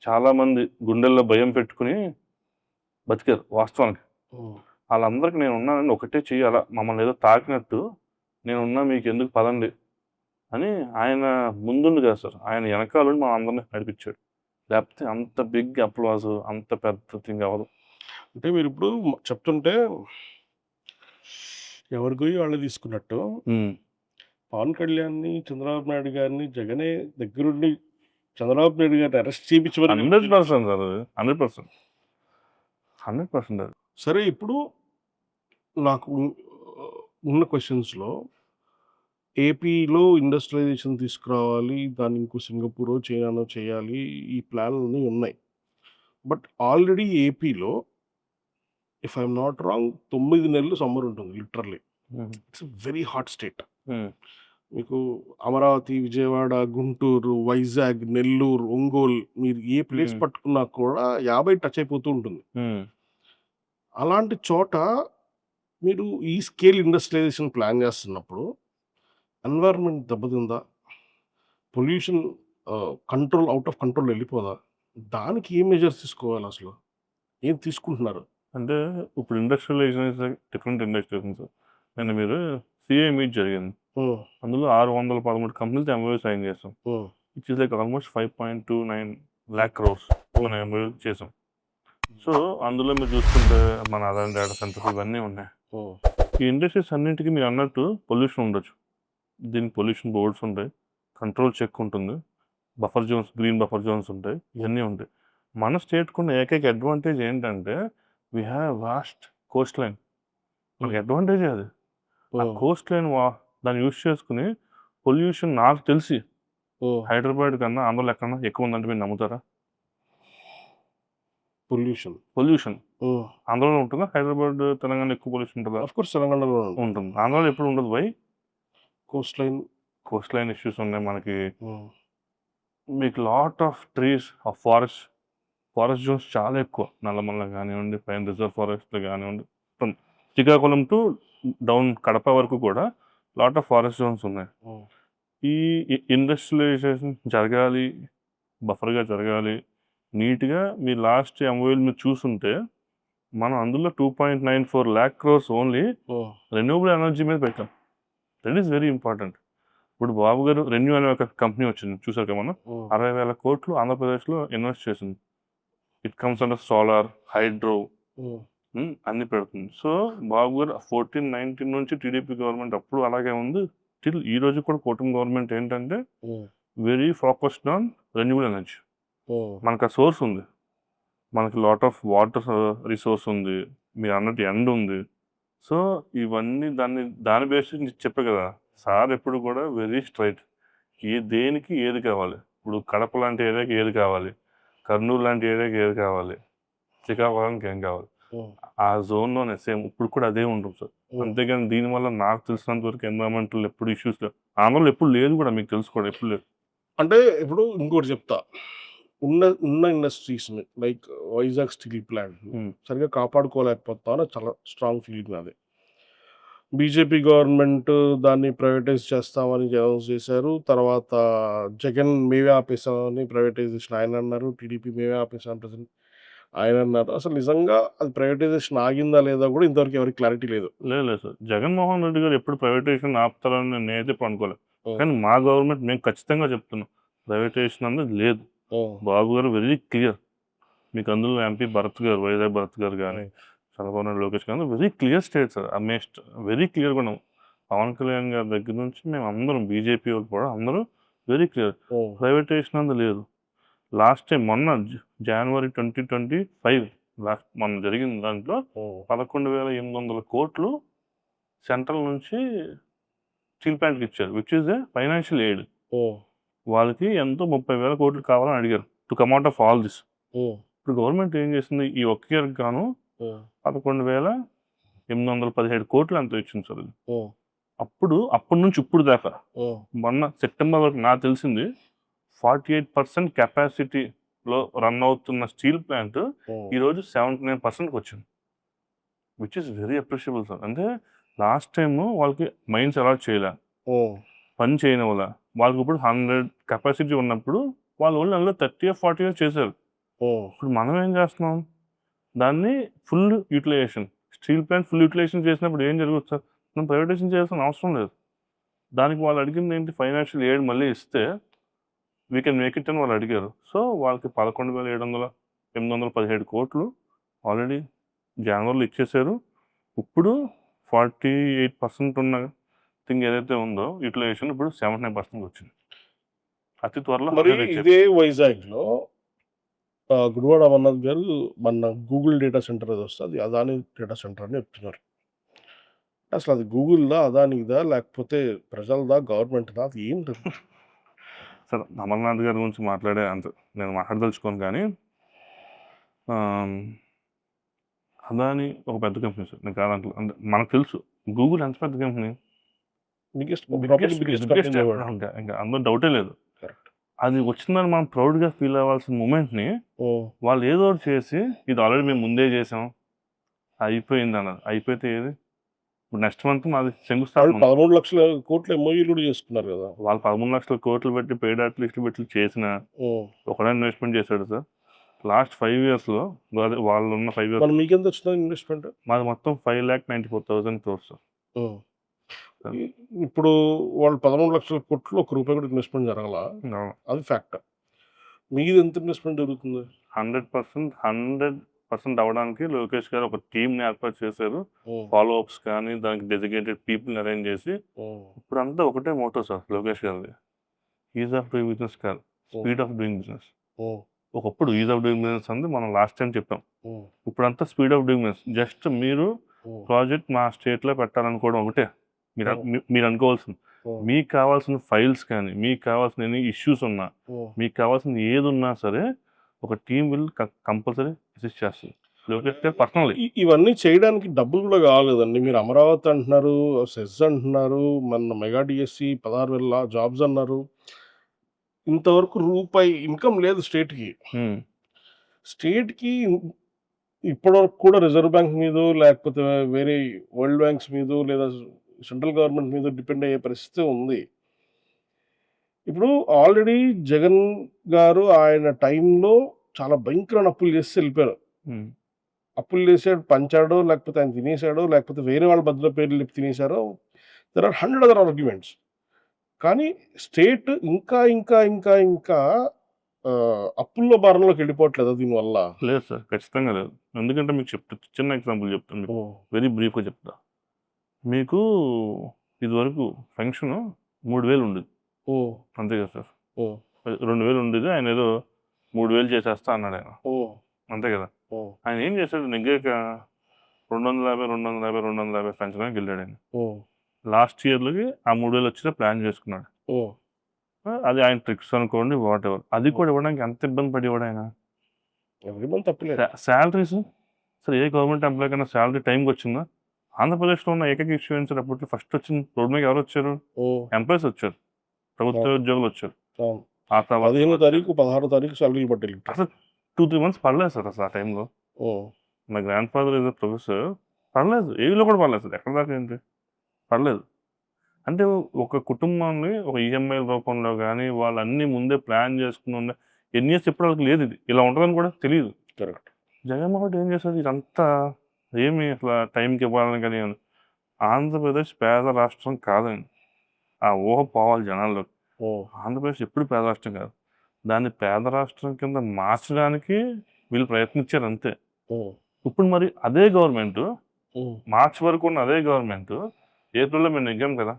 చాలామంది గుండెల్లో భయం పెట్టుకుని బతికారు వాస్తవానికి. వాళ్ళందరికీ నేను ఉన్నానని ఒకటే చెయ్యాలా, మమ్మల్ని ఏదో తాకినట్టు నేనున్నా మీకు ఎందుకు పదండి అని ఆయన ముందుండి కాదు సార్, ఆయన వెనకాల మా అందరిని నడిపించాడు. లేకపోతే అంత బిగ్ అప్లాజ్ అంత పెద్ద థింగ్ అవ్వదు. అంటే మీరు ఇప్పుడు చెప్తుంటే ఎవరి గొయ్యి వాళ్ళు తీసుకున్నట్టు పవన్ కళ్యాణ్ని, చంద్రబాబు నాయుడు గారిని జగనే దగ్గరుండి చంద్రబాబు నాయుడు గారిని అరెస్ట్ చేయించమని 100% సార్, అది 100% అది. సరే, ఇప్పుడు నాకు ఉన్న క్వశ్చన్స్లో ఏపీలో ఇండస్ట్రియలైజేషన్ తీసుకురావాలి, దాన్ని ఇంకో సింగపూరో చైనానో చేయాలి, ఈ ప్లాన్లన్నీ ఉన్నాయి. బట్ ఆల్రెడీ ఏపీలో ఇఫ్ ఐఎమ్ నాట్ రాంగ్ 9 నెలలు సమ్మర్ ఉంటుంది literally. It's very hot state. మీకు అమరావతి, విజయవాడ, గుంటూరు, వైజాగ్, నెల్లూరు, ఒంగోలు, మీరు ఏ ప్లేస్ పట్టుకున్నా కూడా 50 టచ్ అయిపోతూ ఉంటుంది. అలాంటి చోట మీరు ఈ స్కేల్ ఇండస్ట్రియలైజేషన్ ప్లాన్ చేస్తున్నప్పుడు ఎన్వైర్న్మెంట్ దెబ్బతిందా? Pollution control out of control వెళ్ళిపోదా? దానికి ఏ మెజర్స్ తీసుకోవాలి అసలు? ఏం తీసుకుంటున్నారు? అంటే ఇప్పుడు ఇండస్ట్రియలైజేషన్ డిఫరెంట్ ఇండస్ట్రీస్ సార్. నేను మీరు సిఐ మీట్ జరిగింది, అందులో 613 కంపెనీలతో ఎంఓయూ సైన్ చేసాం. It is like almost 5.29 lakh crores మనం ఎంఓయూ చేసాం. సో అందులో మీరు చూసుకుంటే మన అదాని డేటా సెంటర్స్ ఇవన్నీ ఉన్నాయి. ఈ ఇండస్ట్రీస్ అన్నింటికి మీరు అన్నట్టు పొల్యూషన్ ఉండొచ్చు, దీనికి పొల్యూషన్ బోర్డ్స్ ఉంటాయి, కంట్రోల్ చెక్ ఉంటుంది, buffer zones, green buffer zones ఉంటాయి, ఇవన్నీ ఉంటాయి. మన స్టేట్కి ఉన్న ఏకైక అడ్వాంటేజ్ ఏంటంటే we have vast coast line. మనకి అడ్వాంటేజ్ అది. ఆ కోస్ట్ లైన్ దాన్ని యూజ్ చేసుకుని పొల్యూషన్ నాకు తెలిసి హైదరాబాద్ కన్నా ఆంధ్రలో ఎక్కడన్నా ఎక్కువ ఉందంటే మీరు నమ్ముతారా? పొల్యూషన్ ఆంధ్రలో ఉంటుందా? హైదరాబాద్, తెలంగాణ ఎక్కువ పొల్యూషన్ ఉంటుందా? ఆఫ్ కోర్స్ తెలంగాణలో ఉంటుంది. ఆంధ్రాలో ఎప్పుడు ఉండదు. వై? కోస్ట్ లైన్ ఇష్యూస్ ఉన్నాయి మనకి. మీకు lot of trees of forest zones చాలా ఎక్కువ. నల్లమల్ల కానివ్వండి, పైన రిజర్వ్ ఫారెస్ట్లు కానివ్వండి, from Srikakulam to down Kadapa వరకు కూడా లాట్ ఆఫ్ ఫారెస్ట్ జోన్స్ ఉన్నాయి. ఈ ఇండస్ట్రియలైజేషన్ జరగాలి, బఫర్గా జరగాలి, నీట్గా. మీ లాస్ట్ ఎంఓయూలు మీరు చూసుంటే మనం అందులో 2.94 lakh crores only renewable energy మీద పెట్టాం. That is very important. ఇప్పుడు బాబు గారు రెన్యూ అనే ఒక కంపెనీ వచ్చింది, చూసారు కదా మనం. 60,000 కోట్లు ఆంధ్రప్రదేశ్లో ఇన్వెస్ట్ చేసింది. It comes under solar, hydro అన్ని పెడుతుంది. సో బాబు గారు 14-19 నుంచి టీడీపీ గవర్నమెంట్ అప్పుడు అలాగే ఉంది. స్టిల్ ఈ రోజు కూడా కూటమి గవర్నమెంట్ ఏంటంటే very focused on renewable energy. మనకు ఆ సోర్స్ ఉంది, మనకి లాట్ ఆఫ్ వాటర్ రిసోర్స్ ఉంది, మీరు అన్నట్టు ఎండ్ ఉంది. సో ఇవన్నీ దాని బేస్ చెప్పే కదా సార్, ఎప్పుడు కూడా వెరీ స్ట్రైట్. దేనికి ఏది కావాలి, ఇప్పుడు కడప లాంటి ఏరియాకి ఏది కావాలి, కర్నూలు లాంటి ఏరియాకి ఏది కావాలి, శ్రీకాకుళానికి ఏం కావాలి, ఆ జోన్లోనే సేమ్ ఇప్పుడు కూడా అదే ఉంటుంది సార్. అంతేగాని దీనివల్ల నాకు తెలిసినంత వరకు ఎన్విరాన్మెంటల్ ఎప్పుడు ఇష్యూస్ లేవు. ఆంధ్రలో ఎప్పుడు లేదు కూడా, మీకు తెలుసు కూడా ఎప్పుడు లేదు. అంటే ఇప్పుడు ఇంకోటి చెప్తా, ఉన్న ఇండస్ట్రీస్ని లైక్ వైజాగ్ స్టీల్ ప్లాంట్ సరిగ్గా కాపాడుకోలేకపోతా అని చాలా స్ట్రాంగ్ ఫీలింగ్ అది. బీజేపీ గవర్నమెంట్ దాన్ని ప్రైవేటైజ్ చేస్తామని అనౌన్స్ చేశారు. తర్వాత జగన్ మేమే ఆపేసామని ప్రైవేటైజేషన్ ఆయన అన్నారు. టీడీపీ మేమే ఆపేసాం ప్రెజెంట్ ఆయన అన్నారు. అసలు నిజంగా అది ప్రైవేటైజేషన్ ఆగిందా లేదా కూడా ఇంతవరకు ఎవరికీ క్లారిటీ లేదు. లేదు సార్. జగన్మోహన్ రెడ్డి గారు ఎప్పుడు ప్రైవేటైజేషన్ ఆపుతారని నేనైతే ఎప్పుడు అనుకోలేదు. హ్మ్. కానీ మా గవర్నమెంట్ మేము ఖచ్చితంగా చెప్తున్నాం. ప్రైవేటైజేషన్ అనేది లేదు. హ్మ్. బాబు గారు వెరీ క్లియర్. మీకు అందులో ఎంపీ భరత్ గారు, వైజాగ్ భరత్ గారు కానీ, చంద్రబాబు నాయుడు లోకేష్ గారు very clear state sir. Very క్లియర్‌గా ఉన్నాం. పవన్ కళ్యాణ్ గారి దగ్గర నుంచి మేము అందరం బీజేపీ వాళ్ళు కూడా అందరూ వెరీ క్లియర్. హ్మ్. ప్రైవేటైజేషన్ అనేది లేదు. లాస్ట్ టైం మొన్న జనవరి 2025 మొన్న జరిగిన దాంట్లో హ్మ్. 11,800 కోట్లు సెంట్రల్ నుంచి స్టీల్ ప్లాంట్‌కి ఇచ్చారు. Which is a financial aid. హ్మ్. వాళ్ళకి ఎంతో 30,000 కోట్లు కావాలని అడిగారు. To come out of all this. హ్మ్. ఇప్పుడు గవర్నమెంట్ ఏం చేసింది? ఈ ఒక్క ఇయర్‌కి గాను హ్మ్. 11,817 కోట్లు ఎంతో ఇచ్చింది సార్ ఇది. హ్మ్. అప్పటి నుంచి ఇప్పుడు దాకా హ్మ్. మొన్న సెప్టెంబర్ వరకు నాకు తెలిసింది 48% కెపాసిటీలో రన్ అవుతున్న స్టీల్ ప్లాంట్ హ్మ్. ఈరోజు 79%కి వచ్చింది. Which is very appreciable sir. అంటే లాస్ట్ టైము వాళ్ళకి మైన్స్ అలాట్ చేయలే. హ్మ్. పని చేయనివ్వలే. వాళ్ళకి ఇప్పుడు 100 కెపాసిటీ ఉన్నప్పుడు వాళ్ళు ఓన్లీ అందులో 30 40 చేశారు. హ్మ్. ఇప్పుడు మనం ఏం చేస్తున్నాం? దాన్ని full utilization. Steel plant full utilization చేసినప్పుడు ఏం జరుగుతుంది సార్? మనం ప్రైవేటైజేషన్ చేయాల్సిన అవసరం లేదు. దానికి వాళ్ళు అడిగింది ఏంటి? ఫైనాన్షియల్ ఎయిడ్ మళ్ళీ ఇస్తే వీ కెన్ మేక్ ఇట్ అని వాళ్ళు అడిగారు. సో వాళ్ళకి 11,817 కోట్లు ఆల్రెడీ జనవరిలో ఇచ్చేశారు. ఇప్పుడు 48% ఉన్న థింగ్ ఏదైతే ఉందో యూటిలైజేషన్ ఇప్పుడు 79% వచ్చింది. అతి త్వరలో మరి 100 ఇచ్చేస్తారు. ఇదే వైజాగ్‌లో గుడివాడ అమర్నాథ్ గారు మన గూగుల్ డేటా సెంటర్ ఏదో వస్తది. అది అదాని డేటా సెంటర్ అని చెప్తున్నారు. అసలు అది గూగుల్‌దా? అదానిదా? లేకపోతే ప్రజలదా? గవర్నమెంట్‌దా? అది ఏంటది? సరే అమర్నాథ్ గారి గురించి మాట్లాడే అంత నేను మాట్లాడదలుచుకోను కానీ అదాని ఒక పెద్ద కంపెనీ సార్. నేను కాదంటలేదు. అంటే మనకు తెలుసు గూగుల్ ఎంత పెద్ద company. Biggest company in the world. ఇంకా అందులో డౌటే లేదు. కరెక్ట్. అది వచ్చిందని మనం ప్రౌడ్‌గా ఫీల్ అవ్వాల్సిన మూమెంట్‌ని హ్మ్. వాళ్ళు ఏదో ఒకటి చేసి ఇది ఆల్రెడీ మేము ముందే చేసాం. అయిపోయిందన్నారు. అయిపోతే ఏది? ఇప్పుడు నెక్స్ట్ మంత్ మాది వాళ్ళు శంకుస్థాపన ఉంది. 13,00,000 ఎంఓయూలు కూడా చేసుకున్నారు కదా! వాళ్ళు 13,00,000 కోట్లు పెట్టి పెయిడ్ ఆర్టిస్ట్‌లు పెట్టి చేసినా హ్మ్. ఒకడే ఇన్వెస్ట్‌మెంట్ చేశాడు సార్. లాస్ట్ 5 ఇయర్స్‌లో వాళ్ళున్న 5 ఇయర్స్ మరి మీకెంత వచ్చింది ఇన్వెస్ట్‌మెంట్? మాది మొత్తం 5,94,000 క్రోర్స్ సార్. హ్మ్. సార్. ఇ ఇప్పుడు వాళ్ళు 13,00,000 కోట్లు ఒక్క రూపాయి కూడా ఇన్వెస్ట్‌మెంట్ జరగల. అవును. అది ఫ్యాక్ట్. మీది ఎంత ఇన్వెస్ట్‌మెంట్ జరుగుతుంది? 100% అవ్వడానికి లోకేష్ గారు ఒక టీమ్‌ని ఏర్పాటు చేశారు. హ్మ్. ఫాలో అప్స్ కానీ దానికి డెడికేటెడ్ పీపుల్‌ని అరేంజ్ చేసి హ్మ్. ఇప్పుడంతా ఒకటే మోటో సార్ లోకేష్ గారిది. ఈజ్ ఆఫ్ డూయింగ్ బిజినెస్ కాదు. Speed of doing business. హ్మ్. ఒకప్పుడు ఈజ్ ఆఫ్ డూయింగ్ బిజినెస్ అంది మనం లాస్ట్ టైం చెప్పాం. హ్మ్. ఇప్పుడంతా speed of doing business. Just మీరు హ్మ్. ప్రాజెక్ట్ మా స్టేట్‌లో పెట్టాలనుకోవడం ఒకటే. మీరు అనుకోవాల్సింది. హ్మ్. మీకు కావాల్సిన ఫైల్స్ కానీ, మీకు కావాల్సిన ఎనీ ఇష్యూస్ ఉన్నా, హ్మ్. మీకు కావాల్సింది ఏదున్నా సరే ఒక టీమ్ విల్ కంపల్సరీ అసిస్ట్ చేస్తుంది. లోకేష్ గారు పర్సనల్లీ. ఇవన్నీ చేయడానికి డబ్బులు కూడా కావాలి కదండీ! మీరు అమరావతి అంటున్నారు, సెజ్ అంటున్నారు, మొన్న మెగా డిఎస్సి 16,000 జాబ్స్ అన్నారు. ఇంతవరకు రూపాయి ఇన్‌కమ్ లేదు స్టేట్‌కి. హ్మ్. స్టేట్‌కి ఇప్పటివరకు కూడా రిజర్వ్ బ్యాంక్ మీదో, లేకపోతే వేరే వరల్డ్ బ్యాంక్స్ మీదో, లేదా సెంట్రల్ గవర్నమెంట్ మీదో డిపెండ్ అయ్యే పరిస్థితి ఉంది. ఇప్పుడు ఆల్రెడీ జగన్ గారు ఆయన టైంలో చాలా భయంకరమైన అప్పులు చేసేసి ఎళ్ళిపోయారు. హ్మ్. అప్పులు చేసాడు, పంచాడో, లేకపోతే ఆయన తినేసాడో, లేకపోతే వేరే వాళ్ళ బదులో పేర్లు చెప్పి తినేసారో, దేర్ ఆర్ 100 అదర్ ఆర్గ్యుమెంట్స్. కానీ స్టేట్ ఇంకా అప్పుల్లో భారంలోకి వెళ్ళిపోవట్లేదా దీనివల్ల? లేదు సార్. ఖచ్చితంగా లేదు. ఎందుకంటే మీకు చిన్న ఎగ్జాంపుల్ చెప్తాను మీకు. హ్మ్. వెరీ బ్రీఫ్‌గా చెప్తా. మీకు ఇదివరకు పెన్షను 3,000 ఉండేది. హ్మ్. అంతే కదా సార్. హ్మ్. 2,000 ఉండేది. ఆయనేదో 3,000 చేసేస్తా అన్నాడాయన. హ్మ్. అంతే కదా! హ్మ్. ఆయన ఏం చేశాడు నెగ్గాక 250, 250, 250 పెంచడానికి ఎళ్ళాడాయన. హ్మ్. లాస్ట్ ఇయర్‌లోకి ఆ 3,000 వచ్చేలా ప్లాన్ చేసుకున్నాడు. హ్మ్. అది ఆయన ట్రిక్స్ అనుకోండి వాటెవర్. అది కూడా ఇవ్వడానికి ఎంత ఇబ్బంది పడేవాడు ఆయన. ఎవ్రీ మంత్ అప్పులే. సాలరీస్ అసలు ఏ గవర్నమెంట్ ఎంప్లాయ్ కన్నా సాలరీ టైంకొచ్చిందా? ఆంధ్రప్రదేశ్‌లో ఉన్న ఏకైక ఇష్యూ ఏంటి సార్ అప్పట్లో ఫస్ట్ వచ్చింది రోడ్ మీదకి ఎవరొచ్చారు? హ్మ్. ఎంప్లాయీస్ వచ్చారు. ప్రభుత్వ ఉద్యోగులొచ్చారు. అవును. ఆ తర్వాత 15వ తారీఖు, 16వ తారీఖు సాలరీలు పడ్డాయి. అసలు 2, 3 మంత్స్ పడలేదు సార్ అసలు ఆ టైంలో. హ్మ్. My grand father is a professor. పడలేదు. ఏవిలో కూడా పడలేదు సార్. ఎక్కడి దాకా ఏంటి? పడలేదు. అంటే ఒక కుటుంబాన్ని ఒక ఈఎంఐల రూపంలో గానీ, వాళ్ళన్నీ ముందే ప్లాన్ చేసుకొని ఎన్ని ఇయర్స్ ఎప్పుడు వాళ్ళకి లేదు ఇది. ఇలా ఉంటదని కూడా తెలీదు. కరెక్ట్. జగన్మోహన్ రెడ్డి ఏం చేశారు ఇదంతా ఏమి అసల టైంకి ఇవ్వాలని కానీ ఆంధ్రప్రదేశ్ పేద రాష్ట్రం కాదండి. ఆ ఊహ పోవాలి జనాల్లోకి. ఆంధ్రప్రదేశ్ ఎప్పుడు పేద రాష్ట్రం కాదు. దాన్ని పేద రాష్ట్రం కింద మార్చడానికి వీళ్ళు ప్రయత్నించారు అంతే. ఇప్పుడు మరి అదే గవర్నమెంటు మార్చ్ వరకు ఉన్న అదే గవర్నమెంటు ఏప్రిల్‌లో మేము నెగ్గాం కదా!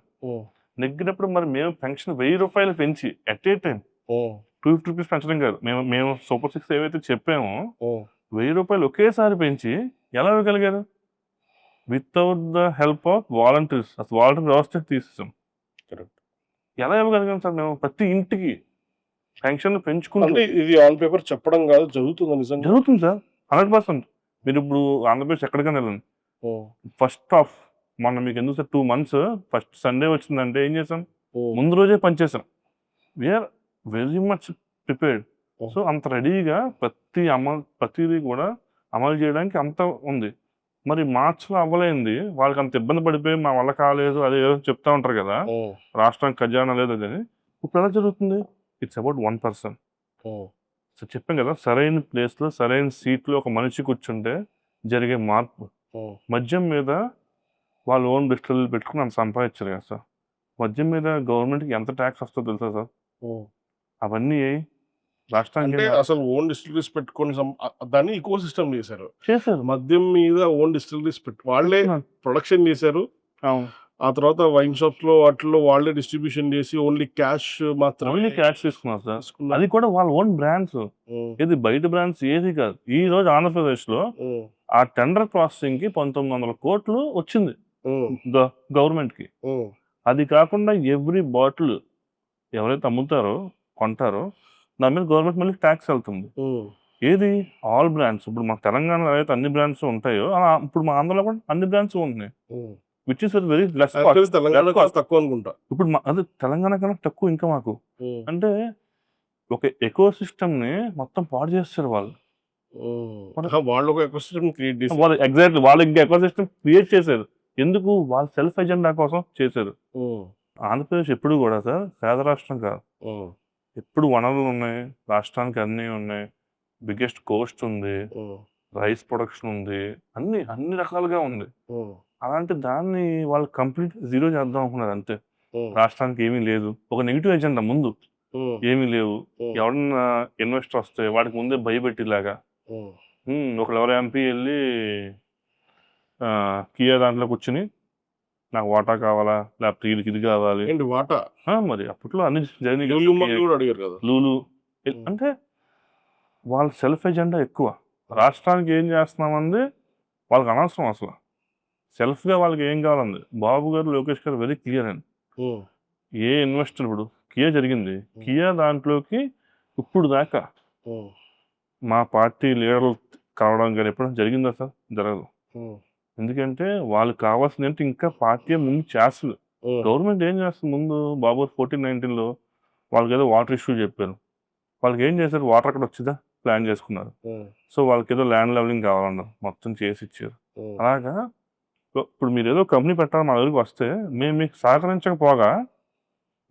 నెగ్గినప్పుడు మరి మేము పెన్షన్ రూ. 1000 పెంచి ఎట్ ఏ టైమ్ రూ. 250 పెంచడం కాదు. మేము సూపర్ సిక్స్ ఏవైతే చెప్పామో రూ. 1000 ఒకేసారి పెంచి ఎలా ఇవ్వగలిగారు? Without the help of volunteers. అసలు వాలంటీర్ వ్యవస్థ తీసేసాం. కరెక్ట్. ఎలా ఇవ్వగలిగాం సార్ మేము? ప్రతి ఇంటికి పెన్షన్‌లు పెంచుకుంటూ అంటే ఇది ఆన్ పేపర్ చెప్పడం కాదు, జరుగుతుందా నిజంగా? జరుగుతుంది సార్. 100%. మీరిప్పుడు ఆంధ్రప్రదేశ్ ఎక్కడికైనా వెళ్ళండి. ఫస్ట్ ఆఫ్ మొన్న మీకు ఎందుకు సార్ 2 మంత్స్ ఫస్ట్ సండే వచ్చిందంటే ఏం చేసాం? ముందు రోజే పనిచేసాం. We're very much prepared. So అంత రెడీగా ప్రతిదీ కూడా అమలు చేయడానికి అంత ఉంది. మరి మార్చ్‌లో అవ్వలేనిది వాళ్ళకి అంత ఇబ్బంది పడిపోయి మా వల్ల కాలేదు అది ఏదో చెప్తా ఉంటారు కదా! రాష్ట్రానికి ఖజానా లేదు అదని. ఇప్పుడు ఎలా జరుగుతుంది? It's about 1%. సో చెప్పాం కదా! సరైన ప్లేస్‌లో సరైన సీట్‌లో ఒక మనిషి కూర్చుంటే జరిగే మార్పు. మద్యం మీద వాళ్ళు ఓన్ డిస్టిలరీలు పెట్టుకొని అంత సంపాదించారు కదా సార్. మద్యం మీద గవర్నమెంట్‌కి ఎంత టాక్స్ వస్తుందో తెలుసా సార్? అవన్నీ రాష్ట్రానికి అంటే అసలు ఓన్ డిస్టిలరీస్ పెట్టుకొని దాన్ని ఇకో సిస్టమ్ చేశారు. చేశారు. మద్యం మీద ఓన్ డిస్టిలరీస్ వాళ్ళే ప్రొడక్షన్ చేశారు. అవును. ఆ తర్వాత వైన్ షాప్స్‌లో వాటిల్లో వాళ్ళే డిస్ట్రిబ్యూషన్ చేసి ఓన్లీ క్యాష్ మాత్రమే ఓన్లీ క్యాష్ తీసుకున్నారు సార్. అది కూడా వాళ్ళ ఓన్ బ్రాండ్స్. ఇది బయట బ్రాండ్స్ ఏది కాదు. ఈ రోజు ఆంధ్రప్రదేశ్‌లో ఆ టెండర్ ప్రాసెసింగ్‌కి 1900 కోట్లు వచ్చింది గవర్నమెంట్‌కి. అది కాకుండా ఎవ్రీ బాటిల్ ఎవరైతే అమ్ముతారో, కొంటారో దాని మీద గవర్నమెంట్ మళ్ళీ టాక్స్ వెళ్తుంది. ఏది ఆల్ బ్రాండ్స్. ఇప్పుడు మా తెలంగాణలో ఏవైతే అన్ని బ్రాండ్స్ ఉంటాయో ఇప్పుడు మా ఆంధ్రలో కూడా అన్ని బ్రాండ్స్ ఉంటున్నాయి. Which is very less cost. Telangana తక్కువ అనుకుంటా. ఇప్పుడు అదే తెలంగాణ కన్నా తక్కువ ఇంకా మాకు. అంటే ఒక ఎకో సిస్టమ్‌ని మొత్తం పాడు చేస్తారు వాళ్ళు. వాళ్ళు ఒక ఎకో సిస్టమ్ క్రియేట్ చేశారు. వాళ్ళు ఎగ్జాక్ట్‌లీ వాళ్ళు ఇంకా ఎకో సిస్టమ్ క్రియేట్ చేశారు. ఎందుకు? వాళ్ళ సెల్ఫ్ ఎజెండా కోసం చేశారు. ఆంధ్రప్రదేశ్ ఎప్పుడు కూడా సార్ పేద రాష్ట్రం కాదు. ఎప్పుడు వనరులు ఉన్నాయి. రాష్ట్రానికి అన్నీ ఉన్నాయి. బిగ్గెస్ట్ కోస్ట్ ఉంది. రైస్ ప్రొడక్షన్ ఉంది. అన్ని రకాలుగా ఉంది. అలాంటి దాన్ని వాళ్ళు కంప్లీట్ జీరో చేద్దాం అనుకున్నారు అంతే. రాష్ట్రానికి ఏమీ లేదు. ఒక నెగెటివ్ ఎజెండా ముందు. ఏమీ లేవు. ఎవరన్నా ఇన్వెస్టర్ వస్తే వాడికి ముందే భయపెట్టేలాగా. ఎవరో ఎంపీ వెళ్ళి కియా దాంట్లో కూర్చుని నాకు వాటా కావాలా? లేకపోతే వీళ్ళకి ఇది కావాలి. ఏంటి వాటా? మరి అప్పట్లో అన్ని జరిగినాయి. కూడా అడిగారు కదా. లూలు అంటే వాళ్ళ సెల్ఫ్ ఎజెండా ఎక్కువ. రాష్ట్రానికి ఏం చేస్తున్నామంది వాళ్ళకి అనవసరం అసలు. సెల్ఫ్‌గా వాళ్ళకి ఏం కావాలంది. బాబు గారు, లోకేష్ గారు వెరీ క్లియర్ అండి. ఏ ఇన్వెస్టర్ ఇప్పుడు కియా జరిగింది. కియా దాంట్లోకి ఇప్పుడు దాకా మా పార్టీ లీడర్లు కావడం కానీ ఎప్పుడైనా జరిగిందా సార్? జరగదు. ఎందుకంటే వాళ్ళకి కావాల్సింది ఏంటి ఇంకా పార్టీ ముందు చేస్తలేదు. గవర్నమెంట్ ఏం చేస్తుంది ముందు బాబు 14-19లో వాళ్ళకి ఏదో వాటర్ ఇష్యూ చెప్పారు. వాళ్ళకి ఏం చేశారు? వాటర్ అక్కడ వచ్చిందా ప్లాన్ చేసుకున్నారు. సో వాళ్ళకి ఏదో ల్యాండ్ లెవెలింగ్ కావాలన్నారు. మొత్తం చేసి ఇచ్చారు. అలాగా ఇప్పుడు మీరు ఏదో కంపెనీ పెట్టాలి మా దగ్గరికి వస్తే మేము మీకు సహకరించకపోగా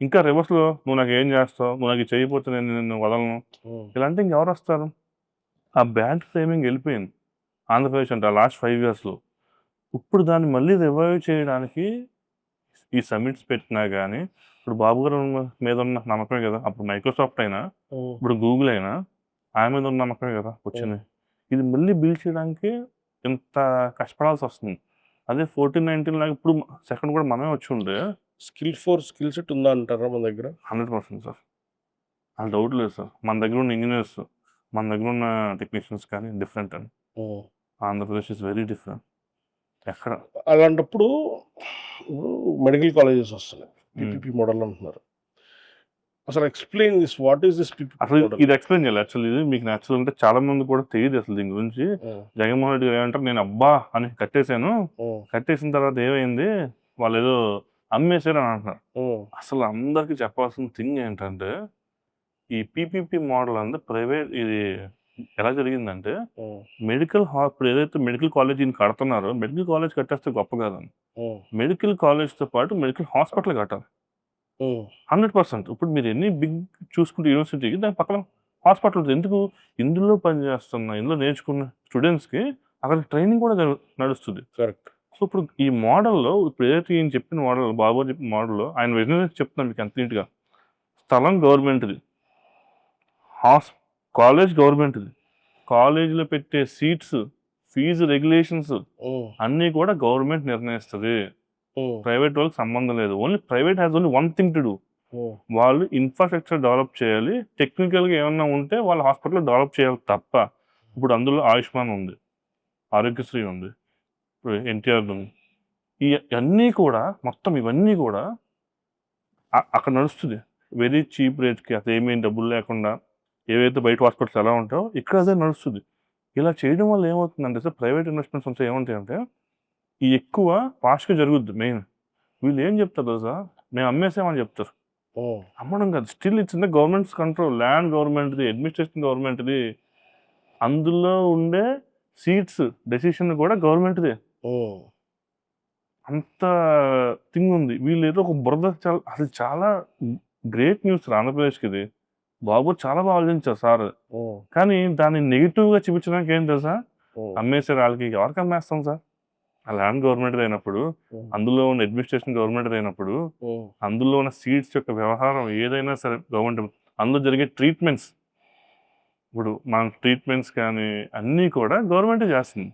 ఇంకా రివర్స్‌లో నువ్వు నాకు ఏం చేస్తావు? నువ్వు నాకు చేయకపోతే నేను నిన్ను వదలను. ఇలాంటి ఇంకెవరు వస్తారు? ఆ బ్యాడ్ ఫ్రేమింగ్ వెళ్ళిపోయింది ఆంధ్రప్రదేశ్ అంటే లాస్ట్ 5 ఇయర్స్‌లో. ఇప్పుడు దాన్ని మళ్ళీ రివైవ్ చేయడానికి ఈ సమిట్స్ పెట్టినా కానీ ఇప్పుడు బాబు గారు మీద ఉన్న నమ్మకమే కదా. అప్పుడు మైక్రోసాఫ్ట్ అయినా ఇప్పుడు గూగుల్ అయినా ఆయన మీద ఉన్న నమ్మకమే కదా వచ్చింది. ఇది మళ్ళీ బిల్డ్ చేయడానికి ఇంత కష్టపడాల్సి వస్తుంది. అదే 14-19 లాగా ఇప్పుడు సెకండ్ కూడా మనమే వచ్చి ఉంటే స్కిల్ సెట్ ఉందా అంటారా మన దగ్గర? 100% సార్. అది డౌట్ లేదు సార్. మన దగ్గర ఉన్న ఇంజనీర్స్, మన దగ్గర ఉన్న టెక్నీషియన్స్ కానీ డిఫరెంట్ అండి. Andhra Pradesh is very different. ఎక్కడ అలాంటప్పుడు మెడికల్ కాలేజెస్ వస్తున్నాయి. పీపీపీ మోడల్ అంటున్నారు. అసలు explain this. What is this PPP అసలు మోడల్? ఇది ఎక్స్‌ప్లెయిన్ చేయాలి. యాక్చువల్లీ ఇది మీకు నచ్చదు అంటే చాలా మంది కూడా తెలియదు అసలు దీని గురించి. జగన్మోహన్ రెడ్డి గారు ఏమంటారు నేను అబ్బా అని కట్టేశాను. కట్టేసిన తర్వాత ఏమైంది? వాళ్ళు ఏదో అమ్మేశారు అని అంటున్నారు. అసలు అందరికీ చెప్పాల్సిన థింగ్ ఏంటంటే ఈ పీపీపీ మోడల్ అనేది ప్రైవేట్ ఇది ఎలా జరిగిందంటే ఇప్పుడు ఏదైతే మెడికల్ కాలేజీని కడుతున్నారో మెడికల్ కాలేజ్ కట్టేస్తే గొప్ప కాదండి. మెడికల్ కాలేజ్తో పాటు మెడికల్ హాస్పిటల్ కట్టాలి 100%. ఇప్పుడు మీరు ఎన్ని బిగ్ చూసుకుంటే యూనివర్సిటీకి దాని పక్కన హాస్పిటల్ ఉంటుంది. ఎందుకు? ఇందులో పనిచేస్తున్న ఇందులో నేర్చుకున్న స్టూడెంట్స్కి అక్కడ ట్రైనింగ్ కూడా నడుస్తుంది. కరెక్ట్. సో ఇప్పుడు ఈ మోడల్లో ఇప్పుడు ఏదైతే ఈయన చెప్పిన మోడల్ బాబు చెప్పిన మోడల్లో ఆయన విజన్ చెప్తున్నాను మీకు ఎంత నీట్గా. స్థలం గవర్నమెంట్ది, కాలేజ్ గవర్నమెంట్ది, కాలేజీలో పెట్టే సీట్స్, ఫీజు రెగ్యులేషన్స్ అన్నీ కూడా గవర్నమెంట్ నిర్ణయిస్తుంది. ప్రైవేట్ వాళ్ళకి సంబంధం లేదు. Only private has only one thing to do. వాళ్ళు ఇన్ఫ్రాస్ట్రక్చర్ డెవలప్ చేయాలి, టెక్నికల్గా ఏమన్నా ఉంటే వాళ్ళ హాస్పిటల్ డెవలప్ చేయాలి తప్ప. ఇప్పుడు అందులో ఆయుష్మాన్ ఉంది, ఆరోగ్యశ్రీ ఉంది, ఇప్పుడు ఎన్టీఆర్ ఉంది. ఇవన్నీ కూడా మొత్తం ఇవన్నీ కూడా అక్కడ నడుస్తుంది వెరీ చీప్ రేట్కి. అసలు ఏమీ డబ్బులు లేకుండా ఏవైతే బయట హాస్పిటల్స్ ఎలా ఉంటాయో ఇక్కడ అదే నడుస్తుంది. ఇలా చేయడం వల్ల ఏమవుతుందంటే సార్, ప్రైవేట్ ఇన్వెస్ట్మెంట్స్ అంతా ఏమంటాయంటే ఈ ఎక్కువ ఫాస్ట్గా జరుగుద్ది. మెయిన్ వీళ్ళు ఏం చెప్తారు సార్, మేము అమ్మేసామని చెప్తారు. అమ్మడం కాదు, still it's in the government's control. Land గవర్నమెంట్ది, అడ్మినిస్ట్రేషన్ గవర్నమెంట్ది, అందులో ఉండే సీట్స్ డెసిషన్ కూడా గవర్నమెంట్దే. అంత థింగ్ ఉంది. వీళ్ళు ఏదో ఒక బురద అసలు చాలా గ్రేట్ న్యూస్ ఆంధ్రప్రదేశ్కి ఇది. బాబు చాలా బాగా ఆలోచించారు సార్. కానీ దాన్ని నెగిటివ్గా చూపించడానికి ఏం తెలుసా, అమ్మేసే వాళ్ళకి ఎవరికి అమ్మేస్తాం సార్? ఆ ల్యాండ్ గవర్నమెంట్ అయినప్పుడు, అందులో ఉన్న అడ్మినిస్ట్రేషన్ గవర్నమెంట్ అయినప్పుడు, అందులో ఉన్న సీట్స్ యొక్క వ్యవహారం ఏదైనా సరే గవర్నమెంట్, అందులో జరిగే ట్రీట్మెంట్స్, ఇప్పుడు మన ట్రీట్మెంట్స్ కానీ అన్నీ కూడా గవర్నమెంటే చేస్తుంది.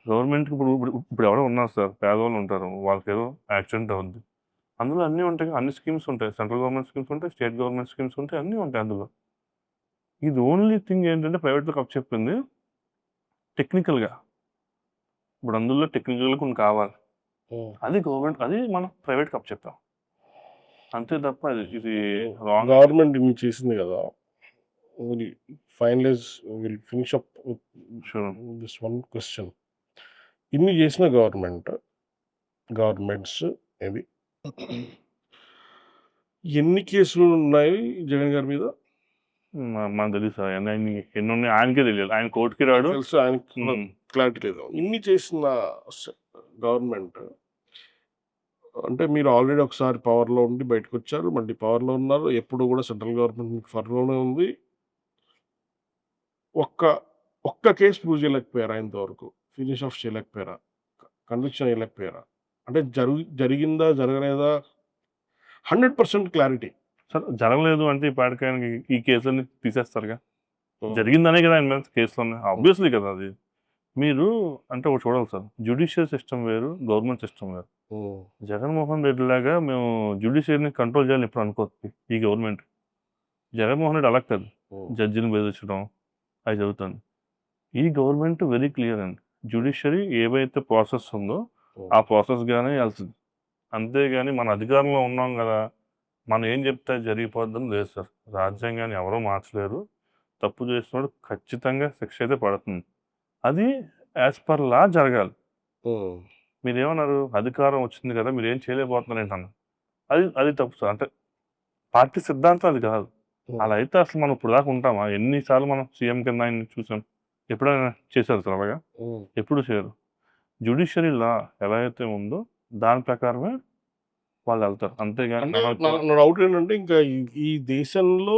గవర్నమెంట్కి ఇప్పుడు ఎవరో ఉన్నారు సార్, పేదవాళ్ళు ఉంటారు, వాళ్ళకి ఏదో యాక్సిడెంట్ అవుద్ది, అందులో అన్నీ ఉంటాయి, అన్ని స్కీమ్స్ ఉంటాయి, సెంట్రల్ గవర్నమెంట్ స్కీమ్స్ ఉంటాయి, స్టేట్ గవర్నమెంట్ స్కీమ్స్ ఉంటాయి, అన్నీ ఉంటాయి అందులో. ఇది ఓన్లీ థింగ్ ఏంటంటే ప్రైవేట్లో కప్ చెప్పింది టెక్నికల్గా. ఇప్పుడు అందులో టెక్నికల్గా కొన్ని కావాలి, అది గవర్నమెంట్, అది మనం ప్రైవేట్ కప్ చెప్పాం అంతే తప్ప ఇది రాంగ్. గవర్నమెంట్ ఇన్ని చేసింది కదా, finalize will finish up this one question. ఇన్ని చేసిన గవర్నమెంట్స్ ఇది ఎన్ని కేసులు ఉన్నాయి జగన్ గారి మీద? మనకు తెలియదు సార్, ఎన్ని ఉన్నాయి ఆయనకే తెలియదు. ఆయన కోర్టుకి రాడు, తెలుసు, ఆయనకి క్లారిటీ లేదు. ఇన్ని చేసిన గవర్నమెంట్ అంటే మీరు ఆల్రెడీ ఒకసారి పవర్లో ఉండి బయటకు వచ్చారు, మళ్ళీ పవర్లో ఉన్నారు, ఎప్పుడు కూడా సెంట్రల్ గవర్నమెంట్ మీకు ఫర్లోనే ఉంది. ఒక్క కేసు ప్రూవ్ చేయలేకపోయారా? ఇంతవరకు ఫినిష్ ఆఫ్ చేయలేకపోయారా? కన్విక్షన్ చేయలేకపోయారా? అంటే జరిగిందా జరగలేదా 100% క్లారిటీ సార్. జరగలేదు అంటే ఈ పాటికాయనికి ఈ కేసుని తీసేస్తారుగా. జరిగిందనే కదా ఆయన మీద కేసులు ఉన్నాయి, ఆబ్వియస్లీ కదా. అది మీరు అంటే ఒకటి చూడాలి సార్, జ్యుడిషియల్ సిస్టమ్ వేరు, గవర్నమెంట్ సిస్టమ్ వేరు. జగన్మోహన్ రెడ్డి లాగా మేము జ్యుడిషియల్ని కంట్రోల్ చేయాలని ఇప్పుడు అనుకోవచ్చు ఈ గవర్నమెంట్. జగన్మోహన్ రెడ్డి అలా కాదు, జడ్జిని బెదిరించడం అది జరుగుతుంది. ఈ గవర్నమెంట్ వెరీ క్లియర్ అండి, జ్యుడిషియరీ ఏవైతే ప్రాసెస్ ఉందో ఆ ప్రాసెస్గానే వెళ్తుంది. అంతేగాని మన అధికారంలో ఉన్నాం కదా, మనం ఏం చెప్తే జరిగిపోద్దని లేదు సార్. రాజ్యాంగాన్ని ఎవరూ మార్చలేరు, తప్పు చేసినప్పుడు ఖచ్చితంగా శిక్ష అయితే పడుతుంది. అది యాజ్ పర్ లా జరగాలి. మీరేమన్నారు, అధికారం వచ్చింది కదా మీరు ఏం చేయలేకపోతున్నారు ఏంటన్నా, అది తప్పు సార్. అంటే పార్టీ సిద్ధాంతం అది కాదు. అలా అయితే అసలు మనం ఇప్పుడు దాకా ఉంటామా? ఎన్నిసార్లు మనం సీఎం కింద ఆయన చూసాం, ఎప్పుడైనా చేశారు సార్ అలాగా? ఎప్పుడు చేయరు. జ్యుడిషియరీ లా ఎలా అయితే ఉందో దాని ప్రకారమే వాళ్ళు వెళ్తారు, అంతేగాని. నా డౌట్ ఏంటంటే, ఇంకా ఈ దేశంలో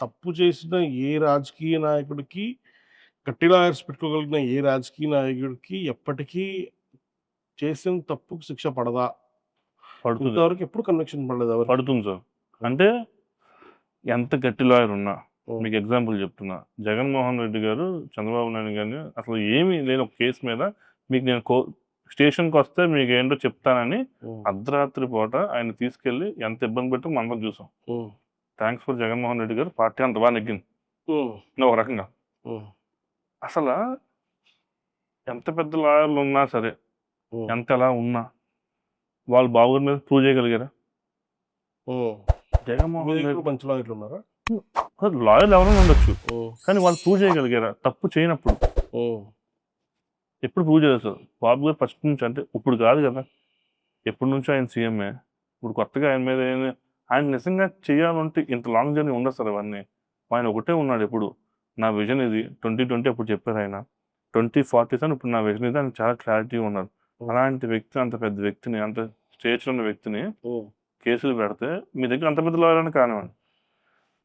తప్పు చేసిన ఏ రాజకీయ నాయకుడికి, గట్టి లాయర్స్ పెట్టుకోగలిగిన ఏ రాజకీయ నాయకుడికి ఎప్పటికీ చేసిన తప్పుకు శిక్ష పడదా? పడుతుంది. ఇంతవరకు ఎప్పుడు కన్విక్షన్ పడలేదు. పడుతుంది సార్. అంటే ఎంత గట్టి లాయర్ ఉన్నా, మీకు ఎగ్జాంపుల్ చెప్తున్నా, జగన్మోహన్ రెడ్డి గారు చంద్రబాబు నాయుడు గారిని అసలు ఏమీ లేని ఒక కేసు మీద మీకు నేను స్టేషన్కి వస్తే మీకు ఏంటో చెప్తానని అర్ధరాత్రి పూట ఆయన తీసుకెళ్ళి ఎంత ఇబ్బంది పెట్టి మనం చూసాం. థ్యాంక్స్ ఫర్ జగన్మోహన్ రెడ్డి గారు, పార్టీ అంత బాగా నెగ్గింది ఒక రకంగా. అసలు ఎంత పెద్ద లాయర్లు ఉన్నా సరే, ఎంత ఎలా ఉన్నా వాళ్ళు బాబు మీద ప్రూవ్ చేయగలిగారా? జగన్మోహన్ రెడ్డి మంచి లాయర్లు ఉన్నారా? లాయర్లు ఎవరైనా ఉండొచ్చు, కానీ వాళ్ళు ప్రూవ్ చేయగలిగారా తప్పు చేయనప్పుడు? ఎప్పుడు ప్రూవ్ చేయలేదు సార్. బాబు గారు ఫస్ట్ నుంచి, అంటే ఇప్పుడు కాదు కదా, ఎప్పటి నుంచో ఆయన సీఎంఏ. ఇప్పుడు కొత్తగా ఆయన మీద ఆయన నిజంగా చేయాలంటే ఇంత లాంగ్ జర్నీ ఉండదు సార్. అవన్నీ ఆయన ఒకటే ఉన్నాడు ఎప్పుడు, నా విజన్ ఇది 2020 అప్పుడు చెప్పారు ఆయన 2040 అని. ఇప్పుడు నా విజన్ ఇది అని చాలా క్లారిటీ ఉన్నారు. అలాంటి వ్యక్తి, అంత పెద్ద వ్యక్తిని, అంత స్టేజ్‌లో ఉన్న వ్యక్తిని కేసులు పెడితే మీ దగ్గర అంత పెద్ద లాయర్ అని కానివ్వండి.